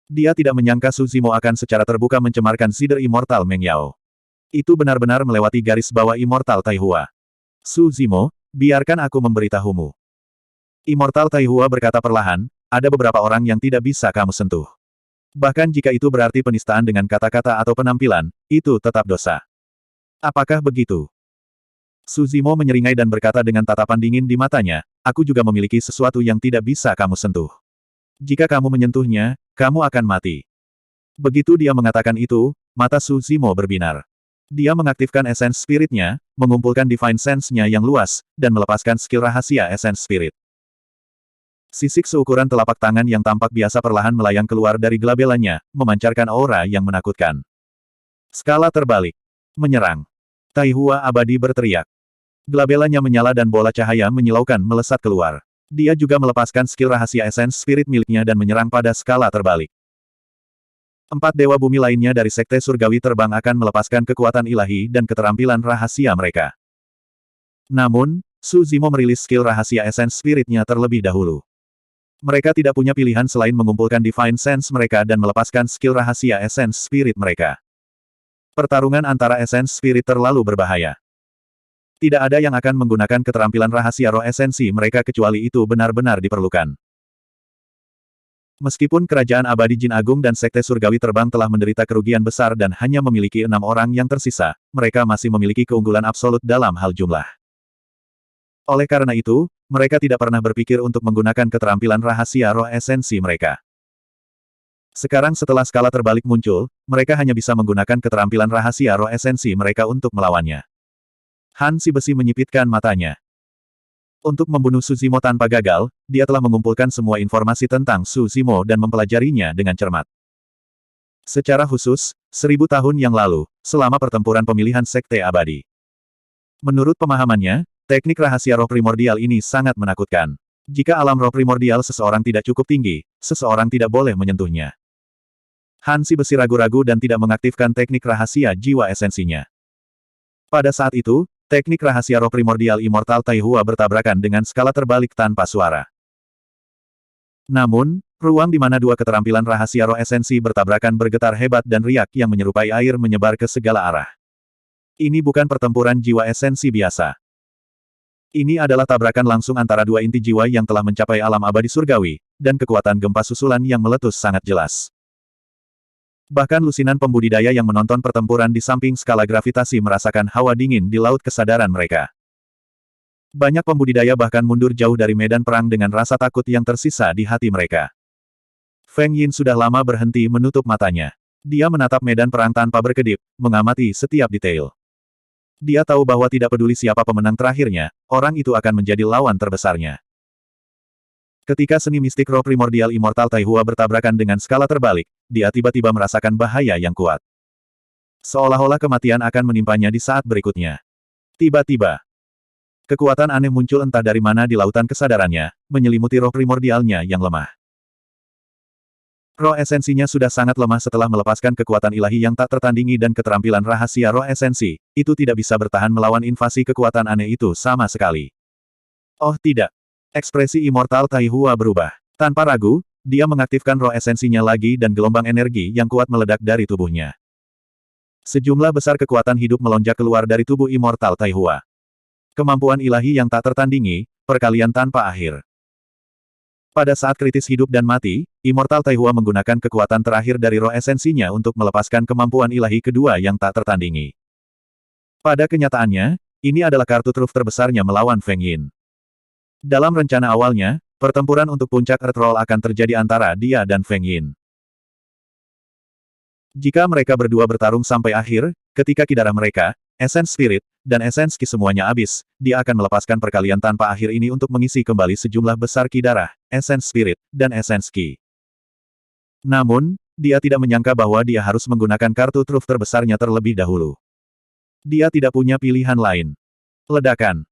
Dia tidak menyangka Su Zimo akan secara terbuka mencemarkan Sider Immortal Meng Yao. Itu benar-benar melewati garis bawah Immortal Taihua. Su Zimo, biarkan aku memberitahumu. Immortal Taihua berkata perlahan, ada beberapa orang yang tidak bisa kamu sentuh. Bahkan jika itu berarti penistaan dengan kata-kata atau penampilan, itu tetap dosa. Apakah begitu? Su Zimo menyeringai dan berkata dengan tatapan dingin di matanya, aku juga memiliki sesuatu yang tidak bisa kamu sentuh. Jika kamu menyentuhnya, kamu akan mati. Begitu dia mengatakan itu, mata Su Zimo berbinar. Dia mengaktifkan Essence Spirit-nya, mengumpulkan Divine Sense-nya yang luas, dan melepaskan skill rahasia Essence Spirit. Sisik seukuran telapak tangan yang tampak biasa perlahan melayang keluar dari gelabelannya, memancarkan aura yang menakutkan. Skala terbalik. Menyerang. Taihua abadi berteriak. Gelabelanya menyala dan bola cahaya menyilaukan melesat keluar. Dia juga melepaskan skill rahasia Essence Spirit miliknya dan menyerang pada skala terbalik. 4 dewa bumi lainnya dari Sekte Surgawi terbang akan melepaskan kekuatan ilahi dan keterampilan rahasia mereka. Namun, Su Zimo merilis skill rahasia Essence Spirit-nya terlebih dahulu. Mereka tidak punya pilihan selain mengumpulkan Divine Sense mereka dan melepaskan skill rahasia Essence Spirit mereka. Pertarungan antara Essence Spirit terlalu berbahaya. Tidak ada yang akan menggunakan keterampilan rahasia roh esensi mereka kecuali itu benar-benar diperlukan. Meskipun Kerajaan Abadi Jin Agung dan Sekte Surgawi Terbang telah menderita kerugian besar dan hanya memiliki 6 orang yang tersisa, mereka masih memiliki keunggulan absolut dalam hal jumlah. Oleh karena itu, mereka tidak pernah berpikir untuk menggunakan keterampilan rahasia roh esensi mereka. Sekarang setelah skala terbalik muncul, mereka hanya bisa menggunakan keterampilan rahasia roh esensi mereka untuk melawannya. Han Si Besi menyipitkan matanya. Untuk membunuh Su Zimo tanpa gagal, dia telah mengumpulkan semua informasi tentang Su Zimo dan mempelajarinya dengan cermat. Secara khusus, 1000 tahun yang lalu, selama pertempuran pemilihan Sekte Abadi. Menurut pemahamannya, teknik rahasia roh primordial ini sangat menakutkan. Jika alam roh primordial seseorang tidak cukup tinggi, seseorang tidak boleh menyentuhnya. Han Si Besi ragu-ragu dan tidak mengaktifkan teknik rahasia jiwa esensinya. Pada saat itu, teknik rahasia roh primordial Immortal Taihua bertabrakan dengan skala terbalik tanpa suara. Namun, ruang di mana dua keterampilan rahasia roh esensi bertabrakan bergetar hebat dan riak yang menyerupai air menyebar ke segala arah. Ini bukan pertempuran jiwa esensi biasa. Ini adalah tabrakan langsung antara dua inti jiwa yang telah mencapai alam abadi surgawi, dan kekuatan gempa susulan yang meletus sangat jelas. Bahkan lusinan pembudidaya yang menonton pertempuran di samping skala gravitasi merasakan hawa dingin di laut kesadaran mereka. Banyak pembudidaya bahkan mundur jauh dari medan perang dengan rasa takut yang tersisa di hati mereka. Feng Yin sudah lama berhenti menutup matanya. Dia menatap medan perang tanpa berkedip, mengamati setiap detail. Dia tahu bahwa tidak peduli siapa pemenang terakhirnya, orang itu akan menjadi lawan terbesarnya. Ketika seni mistik roh primordial Immortal Taihua bertabrakan dengan skala terbalik, dia tiba-tiba merasakan bahaya yang kuat. Seolah-olah kematian akan menimpanya di saat berikutnya. Tiba-tiba, kekuatan aneh muncul entah dari mana di lautan kesadarannya, menyelimuti roh primordialnya yang lemah. Roh esensinya sudah sangat lemah setelah melepaskan kekuatan ilahi yang tak tertandingi dan keterampilan rahasia roh esensi, itu tidak bisa bertahan melawan invasi kekuatan aneh itu sama sekali. Oh tidak! Ekspresi Immortal Taihua berubah. Tanpa ragu, dia mengaktifkan roh esensinya lagi dan gelombang energi yang kuat meledak dari tubuhnya. Sejumlah besar kekuatan hidup melonjak keluar dari tubuh Immortal Taihua. Kemampuan ilahi yang tak tertandingi, perkalian tanpa akhir. Pada saat kritis hidup dan mati, Immortal Taihua menggunakan kekuatan terakhir dari roh esensinya untuk melepaskan kemampuan ilahi kedua yang tak tertandingi. Pada kenyataannya, ini adalah kartu truf terbesarnya melawan Feng Yin. Dalam rencana awalnya, pertempuran untuk puncak Earth Roll akan terjadi antara dia dan Feng Yin. Jika mereka berdua bertarung sampai akhir, ketika ki darah mereka, Essence Spirit, dan Essence Ki semuanya habis, dia akan melepaskan perkalian tanpa akhir ini untuk mengisi kembali sejumlah besar ki darah, Essence Spirit, dan Essence Ki. Namun, dia tidak menyangka bahwa dia harus menggunakan kartu truf terbesarnya terlebih dahulu. Dia tidak punya pilihan lain. Ledakan.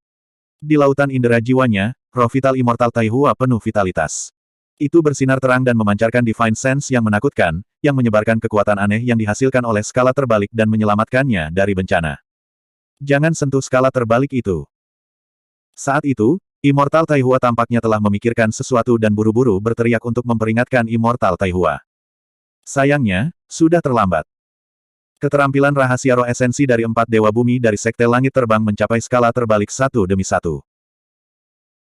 Di lautan indera jiwanya, roh vital Immortal Taihua penuh vitalitas. Itu bersinar terang dan memancarkan Divine Sense yang menakutkan, yang menyebarkan kekuatan aneh yang dihasilkan oleh skala terbalik dan menyelamatkannya dari bencana. Jangan sentuh skala terbalik itu. Saat itu, Immortal Taihua tampaknya telah memikirkan sesuatu dan buru-buru berteriak untuk memperingatkan Immortal Taihua. Sayangnya, sudah terlambat. Keterampilan rahasia roh esensi dari 4 Dewa Bumi dari Sekte Langit Terbang mencapai skala terbalik satu demi satu.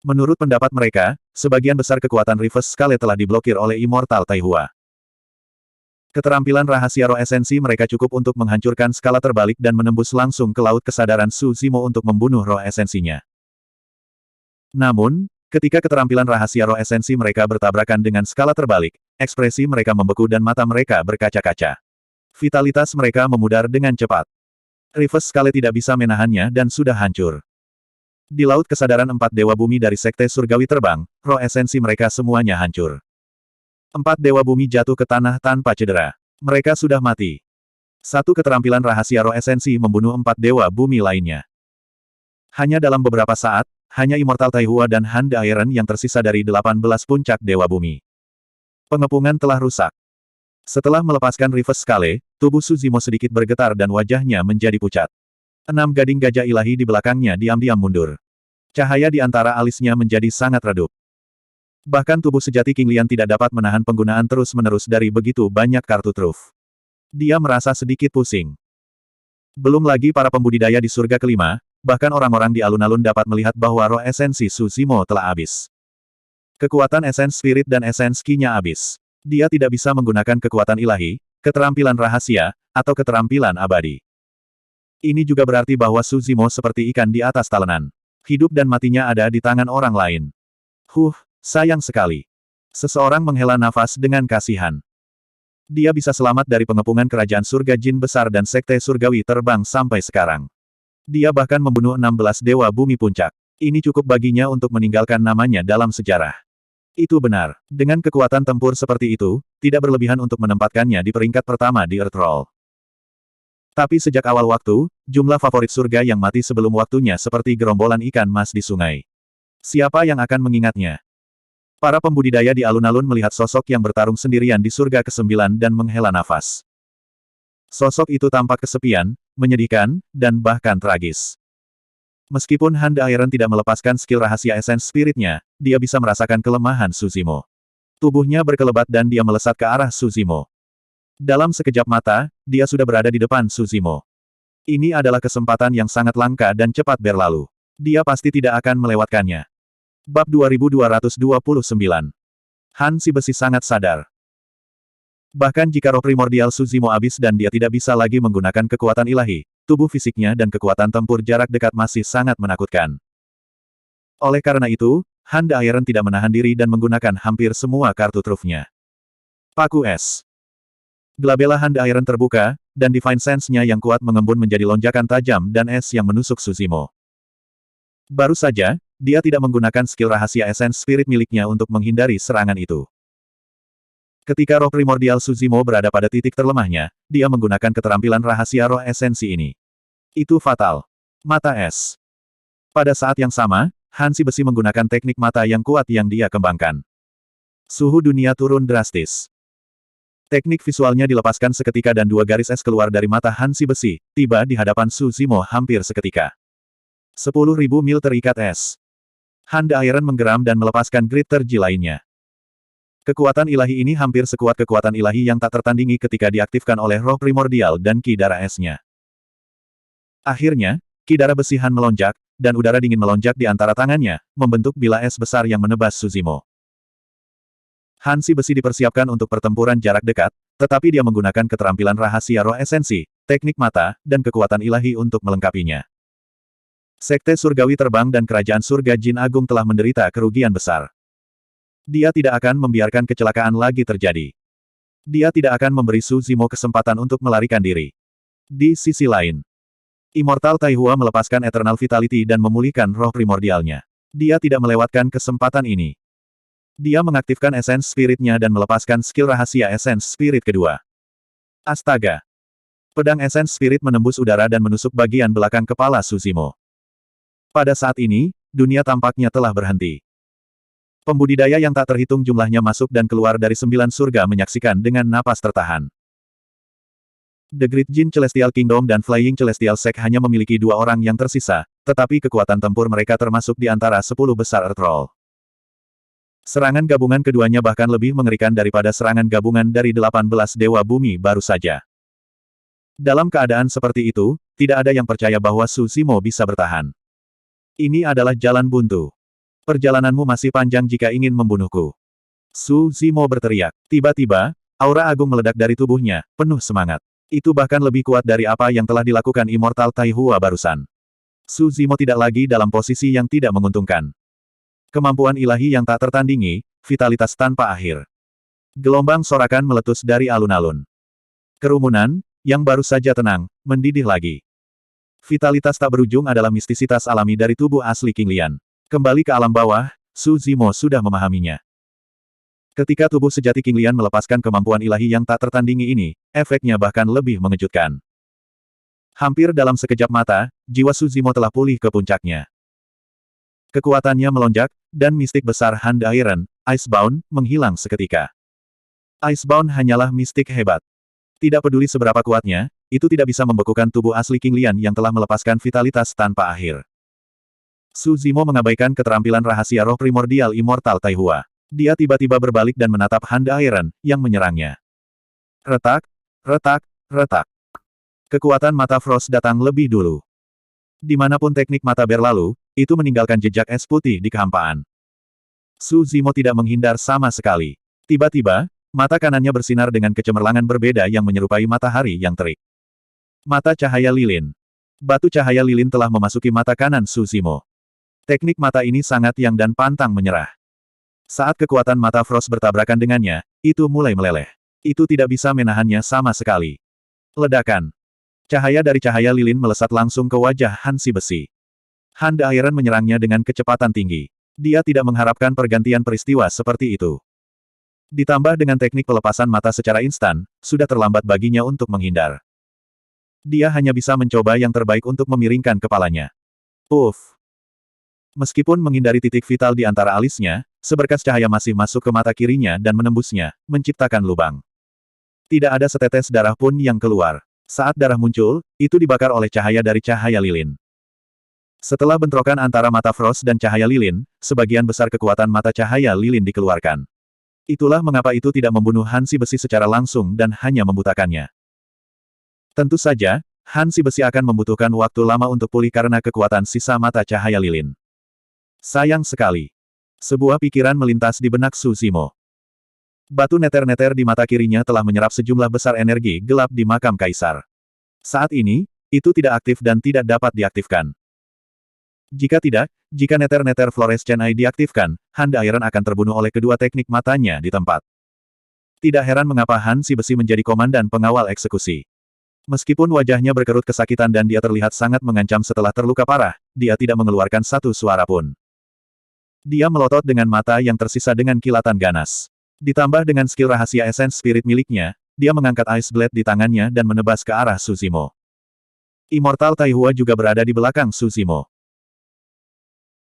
Menurut pendapat mereka, sebagian besar kekuatan Reverse Scale telah diblokir oleh Immortal Taihua. Keterampilan rahasia roh esensi mereka cukup untuk menghancurkan skala terbalik dan menembus langsung ke laut kesadaran Su Zimo untuk membunuh roh esensinya. Namun, ketika keterampilan rahasia roh esensi mereka bertabrakan dengan skala terbalik, ekspresi mereka membeku dan mata mereka berkaca-kaca. Vitalitas mereka memudar dengan cepat. Reverse Scale tidak bisa menahannya dan sudah hancur. Di laut kesadaran 4 Dewa Bumi dari Sekte Surgawi Terbang, roh esensi mereka semuanya hancur. 4 Dewa Bumi jatuh ke tanah tanpa cedera. Mereka sudah mati. Satu keterampilan rahasia roh esensi membunuh 4 Dewa Bumi lainnya. Hanya dalam beberapa saat, hanya Immortal Taihua dan Han De Iron yang tersisa dari 18 puncak Dewa Bumi. Pengepungan telah rusak. Setelah melepaskan Reverse Scale, tubuh Su Zimo sedikit bergetar dan wajahnya menjadi pucat. 6 gading gajah ilahi di belakangnya diam-diam mundur. Cahaya di antara alisnya menjadi sangat redup. Bahkan tubuh sejati King Lian tidak dapat menahan penggunaan terus-menerus dari begitu banyak kartu truf. Dia merasa sedikit pusing. Belum lagi para pembudidaya di surga kelima, bahkan orang-orang di alun-alun dapat melihat bahwa roh esensi Su Zimo telah habis. Kekuatan esens spirit dan esens ki-nya habis. Dia tidak bisa menggunakan kekuatan ilahi, keterampilan rahasia, atau keterampilan abadi. Ini juga berarti bahwa Su Zimo seperti ikan di atas talenan. Hidup dan matinya ada di tangan orang lain. Sayang sekali. Seseorang menghela nafas dengan kasihan. Dia bisa selamat dari pengepungan kerajaan surga jin besar dan sekte surgawi terbang sampai sekarang. Dia bahkan membunuh 16 Dewa Bumi Puncak. Ini cukup baginya untuk meninggalkan namanya dalam sejarah. Itu benar. Dengan kekuatan tempur seperti itu, tidak berlebihan untuk menempatkannya di peringkat pertama di Earthroll. Tapi sejak awal waktu, jumlah favorit surga yang mati sebelum waktunya seperti gerombolan ikan mas di sungai. Siapa yang akan mengingatnya? Para pembudidaya di alun-alun melihat sosok yang bertarung sendirian di surga ke-9 dan menghela nafas. Sosok itu tampak kesepian, menyedihkan, dan bahkan tragis. Meskipun Han De Iron tidak melepaskan skill rahasia esens spiritnya, dia bisa merasakan kelemahan Su Zimo. Tubuhnya berkelebat dan dia melesat ke arah Su Zimo. Dalam sekejap mata, dia sudah berada di depan Su Zimo. Ini adalah kesempatan yang sangat langka dan cepat berlalu. Dia pasti tidak akan melewatkannya. Bab 2229. Han Si Besi sangat sadar. Bahkan jika roh primordial Su Zimo habis dan dia tidak bisa lagi menggunakan kekuatan ilahi, tubuh fisiknya dan kekuatan tempur jarak dekat masih sangat menakutkan. Oleh karena itu, Han De Iron tidak menahan diri dan menggunakan hampir semua kartu trufnya. Paku es. Glabella Han De Iron terbuka, dan Divine Sense-nya yang kuat mengembun menjadi lonjakan tajam dan es yang menusuk Su Zimo. Baru saja, dia tidak menggunakan skill rahasia esens spirit miliknya untuk menghindari serangan itu. Ketika roh primordial Su Zimo berada pada titik terlemahnya, dia menggunakan keterampilan rahasia roh esensi ini. Itu fatal. Mata es. Pada saat yang sama, Han Si Besi menggunakan teknik mata yang kuat yang dia kembangkan. Suhu dunia turun drastis. Teknik visualnya dilepaskan seketika dan 2 garis es keluar dari mata Han Si Besi, tiba di hadapan Su Zimo hampir seketika. 10.000 mil terikat es. Han De Iron menggeram dan melepaskan grid terji lainnya. Kekuatan ilahi ini hampir sekuat kekuatan ilahi yang tak tertandingi ketika diaktifkan oleh roh primordial dan ki darah esnya. Akhirnya, ki darah besi Han melonjak, dan udara dingin melonjak di antara tangannya, membentuk bila es besar yang menebas Su Zimo. Han Si Besi dipersiapkan untuk pertempuran jarak dekat, tetapi dia menggunakan keterampilan rahasia roh esensi, teknik mata, dan kekuatan ilahi untuk melengkapinya. Sekte Surgawi Terbang dan Kerajaan Surga Jin Agung telah menderita kerugian besar. Dia tidak akan membiarkan kecelakaan lagi terjadi. Dia tidak akan memberi Su Zimo kesempatan untuk melarikan diri. Di sisi lain, Immortal Taihua melepaskan Eternal Vitality dan memulihkan roh primordialnya. Dia tidak melewatkan kesempatan ini. Dia mengaktifkan esens spiritnya dan melepaskan skill rahasia esens spirit kedua. Astaga! Pedang esens spirit menembus udara dan menusuk bagian belakang kepala Su Zimo. Pada saat ini, dunia tampaknya telah berhenti. Pembudidaya yang tak terhitung jumlahnya masuk dan keluar dari 9 surga menyaksikan dengan napas tertahan. The Great Jin Celestial Kingdom dan Flying Celestial Sect hanya memiliki 2 orang yang tersisa, tetapi kekuatan tempur mereka termasuk di antara 10 besar Earth Roll. Serangan gabungan keduanya bahkan lebih mengerikan daripada serangan gabungan dari 18 Dewa Bumi baru saja. Dalam keadaan seperti itu, tidak ada yang percaya bahwa Su Zimo bisa bertahan. Ini adalah jalan buntu. Perjalananmu masih panjang jika ingin membunuhku. Su Zimo berteriak. Tiba-tiba, aura agung meledak dari tubuhnya, penuh semangat. Itu bahkan lebih kuat dari apa yang telah dilakukan Immortal Taihua barusan. Su Zimo tidak lagi dalam posisi yang tidak menguntungkan. Kemampuan ilahi yang tak tertandingi, vitalitas tanpa akhir. Gelombang sorakan meletus dari alun-alun. Kerumunan, yang baru saja tenang, mendidih lagi. Vitalitas tak berujung adalah mistisitas alami dari tubuh asli King Lian. Kembali ke alam bawah, Su Zimo sudah memahaminya. Ketika tubuh sejati King Lian melepaskan kemampuan ilahi yang tak tertandingi ini, efeknya bahkan lebih mengejutkan. Hampir dalam sekejap mata, jiwa Su Zimo telah pulih ke puncaknya. Kekuatannya melonjak, dan mistik besar Hand Iron, Icebound, menghilang seketika. Icebound hanyalah mistik hebat. Tidak peduli seberapa kuatnya, itu tidak bisa membekukan tubuh asli King Lian yang telah melepaskan vitalitas tanpa akhir. Su Zimo mengabaikan keterampilan rahasia roh primordial Immortal Taihua. Dia tiba-tiba berbalik dan menatap Hand Iron, yang menyerangnya. Retak, retak, retak. Kekuatan mata Frost datang lebih dulu. Dimanapun teknik mata berlalu, itu meninggalkan jejak es putih di kehampaan. Su Zimo tidak menghindar sama sekali. Tiba-tiba, mata kanannya bersinar dengan kecemerlangan berbeda yang menyerupai matahari yang terik. Mata cahaya lilin. Batu cahaya lilin telah memasuki mata kanan Su Zimo. Teknik mata ini sangat yang dan pantang menyerah. Saat kekuatan mata Frost bertabrakan dengannya, itu mulai meleleh. Itu tidak bisa menahannya sama sekali. Ledakan. Cahaya dari cahaya lilin melesat langsung ke wajah Hansi Besi. Hand Iron menyerangnya dengan kecepatan tinggi. Dia tidak mengharapkan pergantian peristiwa seperti itu. Ditambah dengan teknik pelepasan mata secara instan, sudah terlambat baginya untuk menghindar. Dia hanya bisa mencoba yang terbaik untuk memiringkan kepalanya. Uff! Meskipun menghindari titik vital di antara alisnya, seberkas cahaya masih masuk ke mata kirinya dan menembusnya, menciptakan lubang. Tidak ada setetes darah pun yang keluar. Saat darah muncul, itu dibakar oleh cahaya dari cahaya lilin. Setelah bentrokan antara mata Frost dan cahaya lilin, sebagian besar kekuatan mata cahaya lilin dikeluarkan. Itulah mengapa itu tidak membunuh Hansi Besi secara langsung dan hanya membutakannya. Tentu saja, Hansi Besi akan membutuhkan waktu lama untuk pulih karena kekuatan sisa mata cahaya lilin. Sayang sekali. Sebuah pikiran melintas di benak Su Zimo. Batu neter-neter di mata kirinya telah menyerap sejumlah besar energi gelap di makam kaisar. Saat ini, itu tidak aktif dan tidak dapat diaktifkan. Jika neter-neter Fluorescent Eye diaktifkan, Hand Iron akan terbunuh oleh kedua teknik matanya di tempat. Tidak heran mengapa Hansi Besi menjadi komandan pengawal eksekusi. Meskipun wajahnya berkerut kesakitan dan dia terlihat sangat mengancam setelah terluka parah, dia tidak mengeluarkan satu suara pun. Dia melotot dengan mata yang tersisa dengan kilatan ganas. Ditambah dengan skill rahasia Essence Spirit miliknya, dia mengangkat Ice Blade di tangannya dan menebas ke arah Su Zimo. Immortal Taihua juga berada di belakang Su Zimo.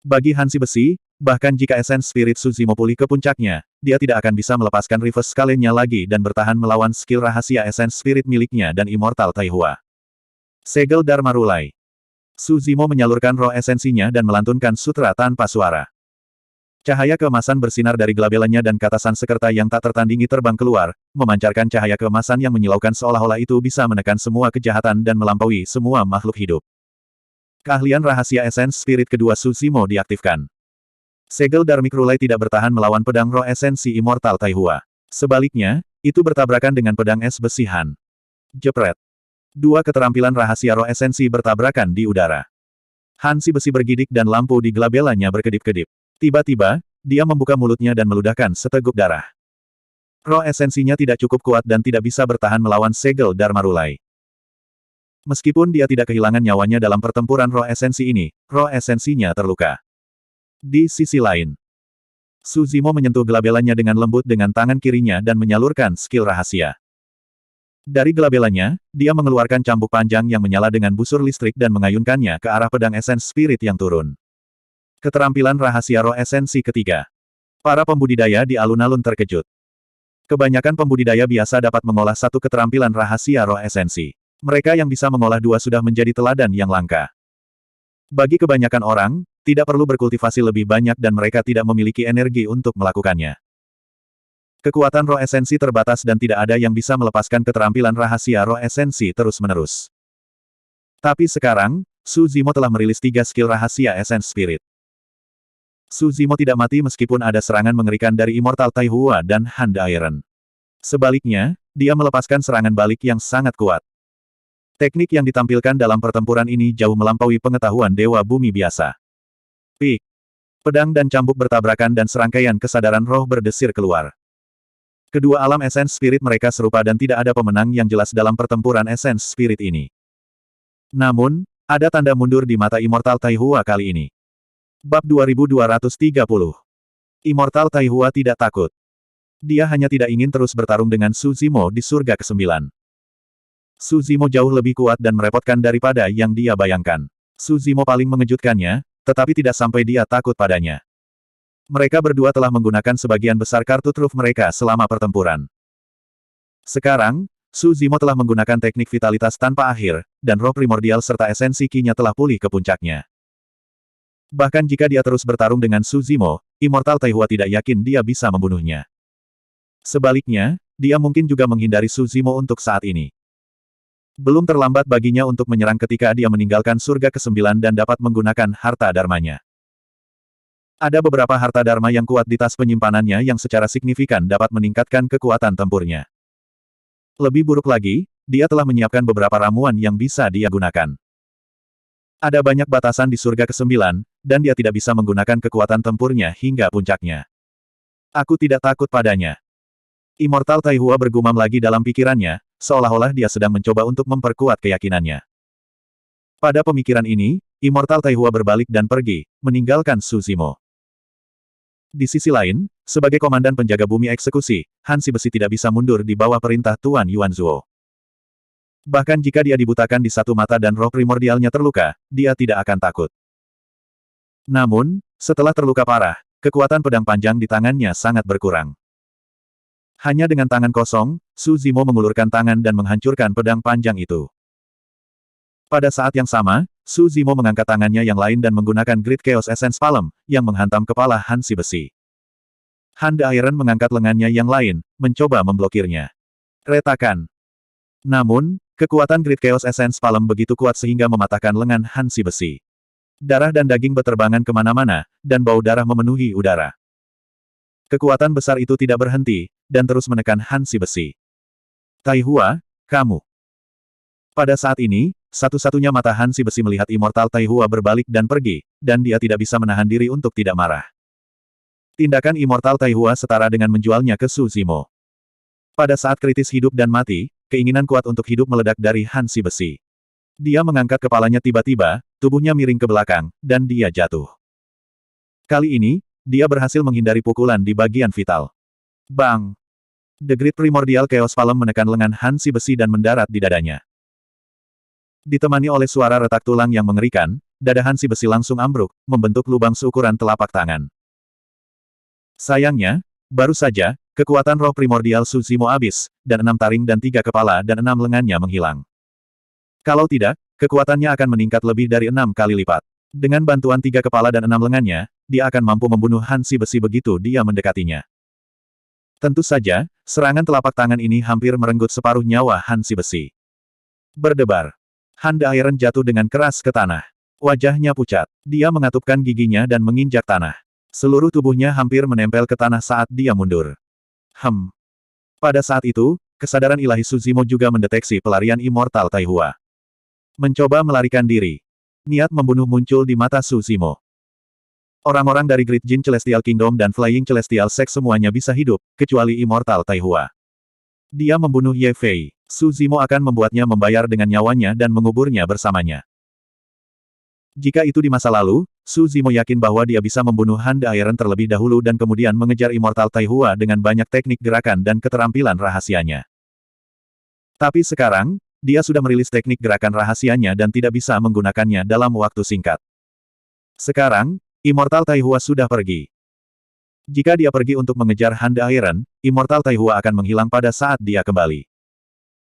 Bagi Hansi Besi, bahkan jika Essence Spirit Su Zimo pulih ke puncaknya, dia tidak akan bisa melepaskan Reverse Scale-nya lagi dan bertahan melawan skill rahasia Essence Spirit miliknya dan Immortal Taihua. Segel Dharma Rulai. Su Zimo menyalurkan roh esensinya dan melantunkan sutra tanpa suara. Cahaya keemasan bersinar dari gelabelannya dan katasan sekerta yang tak tertandingi terbang keluar, memancarkan cahaya keemasan yang menyilaukan seolah-olah itu bisa menekan semua kejahatan dan melampaui semua makhluk hidup. Keahlian rahasia Essence Spirit kedua Su Zimo diaktifkan. Segel Dharmic Rulai tidak bertahan melawan pedang roh esensi Immortal Taihua. Sebaliknya, itu bertabrakan dengan pedang es besi Han. Jepret. Dua keterampilan rahasia roh esensi bertabrakan di udara. Hansi Besi bergidik dan lampu di gelabelanya berkedip-kedip. Tiba-tiba, dia membuka mulutnya dan meludahkan seteguk darah. Roh esensinya tidak cukup kuat dan tidak bisa bertahan melawan segel Dharma Rulai. Meskipun dia tidak kehilangan nyawanya dalam pertempuran roh esensi ini, roh esensinya terluka. Di sisi lain, Su Zimo menyentuh gelabelanya dengan lembut dengan tangan kirinya dan menyalurkan skill rahasia. Dari gelabelanya, dia mengeluarkan cambuk panjang yang menyala dengan busur listrik dan mengayunkannya ke arah pedang Essence Spirit yang turun. Keterampilan rahasia roh esensi ketiga. Para pembudidaya di alun-alun terkejut. Kebanyakan pembudidaya biasa dapat mengolah satu keterampilan rahasia roh esensi. Mereka yang bisa mengolah dua sudah menjadi teladan yang langka. Bagi kebanyakan orang, tidak perlu berkultivasi lebih banyak dan mereka tidak memiliki energi untuk melakukannya. Kekuatan roh esensi terbatas dan tidak ada yang bisa melepaskan keterampilan rahasia roh esensi terus-menerus. Tapi sekarang, Su Zimo telah merilis 3 skill rahasia Essence Spirit. Su Zimo tidak mati meskipun ada serangan mengerikan dari Immortal Tai Hua dan Hand Iron. Sebaliknya, dia melepaskan serangan balik yang sangat kuat. Teknik yang ditampilkan dalam pertempuran ini jauh melampaui pengetahuan Dewa Bumi biasa. Pik. Pedang dan cambuk bertabrakan dan serangkaian kesadaran roh berdesir keluar. Kedua alam Essence Spirit mereka serupa dan tidak ada pemenang yang jelas dalam pertempuran Essence Spirit ini. Namun, ada tanda mundur di mata Immortal Tai Hua kali ini. Bab 2230. Immortal Tai Hua tidak takut. Dia hanya tidak ingin terus bertarung dengan Su Zimo di surga ke-9. Su Zimo jauh lebih kuat dan merepotkan daripada yang dia bayangkan. Su Zimo paling mengejutkannya, tetapi tidak sampai dia takut padanya. Mereka berdua telah menggunakan sebagian besar kartu truf mereka selama pertempuran. Sekarang, Su Zimo telah menggunakan teknik vitalitas tanpa akhir, dan roh primordial serta esensi Qi-nya telah pulih ke puncaknya. Bahkan jika dia terus bertarung dengan Su Zimo, Immortal Tai Hua tidak yakin dia bisa membunuhnya. Sebaliknya, dia mungkin juga menghindari Su Zimo untuk saat ini. Belum terlambat baginya untuk menyerang ketika dia meninggalkan surga ke-9 dan dapat menggunakan harta dharmanya. Ada beberapa harta dharma yang kuat di tas penyimpanannya yang secara signifikan dapat meningkatkan kekuatan tempurnya. Lebih buruk lagi, dia telah menyiapkan beberapa ramuan yang bisa dia gunakan. Ada banyak batasan di surga ke-9, dan dia tidak bisa menggunakan kekuatan tempurnya hingga puncaknya. Aku tidak takut padanya. Immortal Tai Hua bergumam lagi dalam pikirannya, seolah-olah dia sedang mencoba untuk memperkuat keyakinannya. Pada pemikiran ini, Immortal Tai Hua berbalik dan pergi, meninggalkan Su Zimo. Di sisi lain, sebagai komandan penjaga bumi eksekusi, Han Si Besi tidak bisa mundur di bawah perintah Tuan Yuanzuo. Bahkan jika dia dibutakan di satu mata dan roh primordialnya terluka, dia tidak akan takut. Namun, setelah terluka parah, kekuatan pedang panjang di tangannya sangat berkurang. Hanya dengan tangan kosong, Su Zimo mengulurkan tangan dan menghancurkan pedang panjang itu. Pada saat yang sama, Su Zimo mengangkat tangannya yang lain dan menggunakan Great Chaos Essence Palm, yang menghantam kepala Han Si Besi. Hand Iron mengangkat lengannya yang lain, mencoba memblokirnya. Retakan. Namun, kekuatan Great Chaos Essence Palm begitu kuat sehingga mematahkan lengan Han Si Besi. Darah dan daging beterbangan kemana-mana, dan bau darah memenuhi udara. Kekuatan besar itu tidak berhenti, dan terus menekan Han Si Besi. Tai Hua, kamu. Pada saat ini, satu-satunya mata Han Si Besi melihat Immortal Tai Hua berbalik dan pergi, dan dia tidak bisa menahan diri untuk tidak marah. Tindakan Immortal Tai Hua setara dengan menjualnya ke Su Zimo. Pada saat kritis hidup dan mati, keinginan kuat untuk hidup meledak dari Han Si Besi. Dia mengangkat kepalanya tiba-tiba, tubuhnya miring ke belakang, dan dia jatuh. Kali ini, dia berhasil menghindari pukulan di bagian vital. Bang! The Great Primordial Chaos Palm menekan lengan Han Si Besi dan mendarat di dadanya. Ditemani oleh suara retak tulang yang mengerikan, dada Han Si Besi langsung ambruk, membentuk lubang seukuran telapak tangan. Sayangnya, baru saja, kekuatan roh primordial Su Zimo habis, dan 6 taring dan 3 kepala dan 6 lengannya menghilang. Kalau tidak, kekuatannya akan meningkat lebih dari 6 kali lipat. Dengan bantuan 3 kepala dan 6 lengannya, dia akan mampu membunuh Han Si Besi begitu dia mendekatinya. Tentu saja, serangan telapak tangan ini hampir merenggut separuh nyawa Han Si Besi. Berdebar. Hand Iron jatuh dengan keras ke tanah. Wajahnya pucat. Dia mengatupkan giginya dan menginjak tanah. Seluruh tubuhnya hampir menempel ke tanah saat dia mundur. Pada saat itu, kesadaran ilahi Su Zimo juga mendeteksi pelarian Immortal Tai Hua. Mencoba melarikan diri. Niat membunuh muncul di mata Su Zimo. Orang-orang dari Great Jin Celestial Kingdom dan Flying Celestial Sect semuanya bisa hidup, kecuali Immortal Tai Hua. Dia membunuh Ye Fei. Su Zimo akan membuatnya membayar dengan nyawanya dan menguburnya bersamanya. Jika itu di masa lalu, Su Zimo yakin bahwa dia bisa membunuh Hand Iron terlebih dahulu dan kemudian mengejar Immortal Tai Hua dengan banyak teknik gerakan dan keterampilan rahasianya. Tapi sekarang, dia sudah merilis teknik gerakan rahasianya dan tidak bisa menggunakannya dalam waktu singkat. Sekarang, Immortal Tai Hua sudah pergi. Jika dia pergi untuk mengejar Hand Iron, Immortal Tai Hua akan menghilang pada saat dia kembali.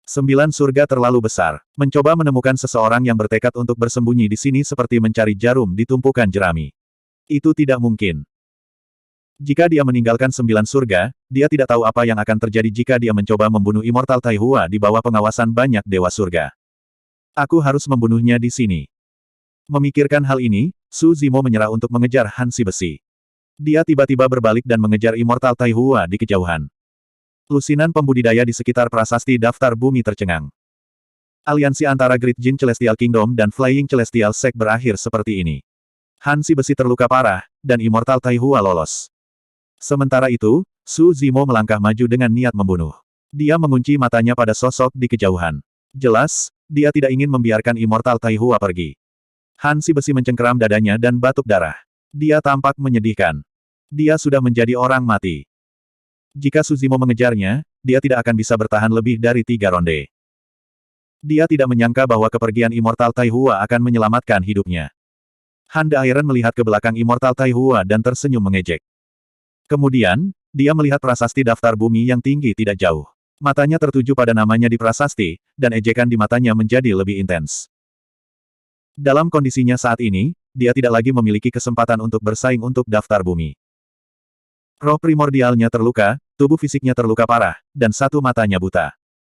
9 surga terlalu besar. Mencoba menemukan seseorang yang bertekad untuk bersembunyi di sini seperti mencari jarum di tumpukan jerami. Itu tidak mungkin. Jika dia meninggalkan 9 surga, dia tidak tahu apa yang akan terjadi jika dia mencoba membunuh Immortal Taihua di bawah pengawasan banyak dewa surga. Aku harus membunuhnya di sini. Memikirkan hal ini, Su Zimo menyerah untuk mengejar Hansi Besi. Dia tiba-tiba berbalik dan mengejar Immortal Taihua di kejauhan. Lusinan pembudidaya di sekitar prasasti daftar bumi tercengang. Aliansi antara Great Jin Celestial Kingdom dan Flying Celestial Sect berakhir seperti ini. Hansi Besi terluka parah, dan Immortal Taihua lolos. Sementara itu, Su Zimo melangkah maju dengan niat membunuh. Dia mengunci matanya pada sosok di kejauhan. Jelas, dia tidak ingin membiarkan Immortal Taihua pergi. Hansi Besi mencengkeram dadanya dan batuk darah. Dia tampak menyedihkan. Dia sudah menjadi orang mati. Jika Su Zimo mengejarnya, dia tidak akan bisa bertahan lebih dari 3 ronde. Dia tidak menyangka bahwa kepergian Immortal Taihua akan menyelamatkan hidupnya. Han De Iron melihat ke belakang Immortal Taihua dan tersenyum mengejek. Kemudian, dia melihat prasasti daftar bumi yang tinggi tidak jauh. Matanya tertuju pada namanya di prasasti, dan ejekan di matanya menjadi lebih intens. Dalam kondisinya saat ini, dia tidak lagi memiliki kesempatan untuk bersaing untuk daftar bumi. Roh primordialnya terluka, tubuh fisiknya terluka parah, dan satu matanya buta.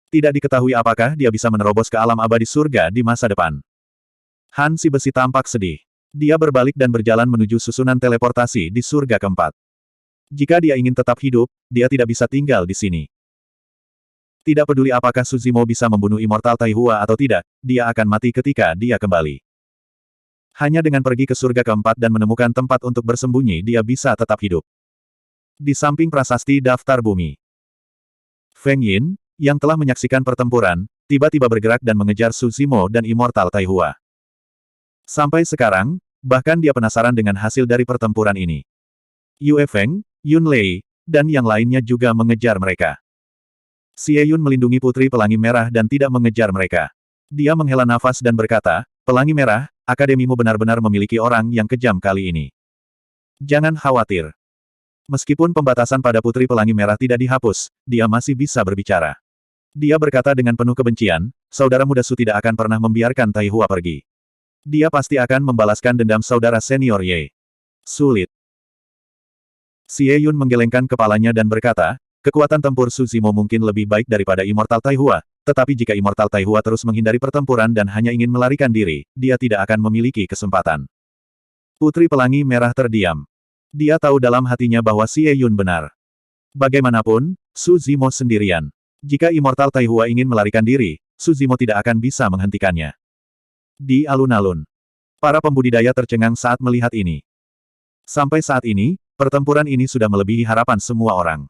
Tidak diketahui apakah dia bisa menerobos ke alam abadi surga di masa depan. Hansi Besi tampak sedih. Dia berbalik dan berjalan menuju susunan teleportasi di surga keempat. Jika dia ingin tetap hidup, dia tidak bisa tinggal di sini. Tidak peduli apakah Su Zimo bisa membunuh Immortal Taihua atau tidak, dia akan mati ketika dia kembali. Hanya dengan pergi ke surga keempat dan menemukan tempat untuk bersembunyi dia bisa tetap hidup. Di samping prasasti daftar bumi, Feng Yin, yang telah menyaksikan pertempuran, tiba-tiba bergerak dan mengejar Su Zimo dan Immortal Taihua. Sampai sekarang, bahkan dia penasaran dengan hasil dari pertempuran ini. Yue Feng, Yun Lei, dan yang lainnya juga mengejar mereka. Xie Yun melindungi Putri Pelangi Merah dan tidak mengejar mereka. Dia menghela nafas dan berkata, Pelangi Merah, akademimu benar-benar memiliki orang yang kejam kali ini. Jangan khawatir. Meskipun pembatasan pada Putri Pelangi Merah tidak dihapus, dia masih bisa berbicara. Dia berkata dengan penuh kebencian, saudara muda Su tidak akan pernah membiarkan Taihua pergi. Dia pasti akan membalaskan dendam saudara senior Ye. Sulit. Xie Yun menggelengkan kepalanya dan berkata, kekuatan tempur Su Zimo mungkin lebih baik daripada Immortal Taihua, tetapi jika Immortal Taihua terus menghindari pertempuran dan hanya ingin melarikan diri, dia tidak akan memiliki kesempatan. Putri Pelangi Merah terdiam. Dia tahu dalam hatinya bahwa Xie Yun benar. Bagaimanapun, Su Zimo sendirian. Jika Immortal Taihua ingin melarikan diri, Su Zimo tidak akan bisa menghentikannya. Di alun-alun, para pembudidaya tercengang saat melihat ini. Sampai saat ini, pertempuran ini sudah melebihi harapan semua orang.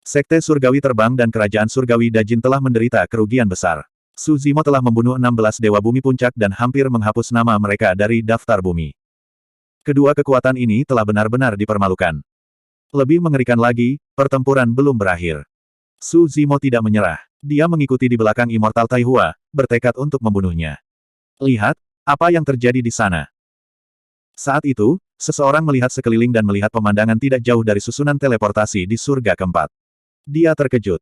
Sekte Surgawi Terbang dan Kerajaan Surgawi Dajin telah menderita kerugian besar. Su Zimo telah membunuh 16 Dewa Bumi Puncak dan hampir menghapus nama mereka dari daftar bumi. Kedua kekuatan ini telah benar-benar dipermalukan. Lebih mengerikan lagi, pertempuran belum berakhir. Su Zimo tidak menyerah. Dia mengikuti di belakang Immortal Taihua, bertekad untuk membunuhnya. Lihat, apa yang terjadi di sana. Saat itu, seseorang melihat sekeliling dan melihat pemandangan tidak jauh dari susunan teleportasi di surga keempat. Dia terkejut.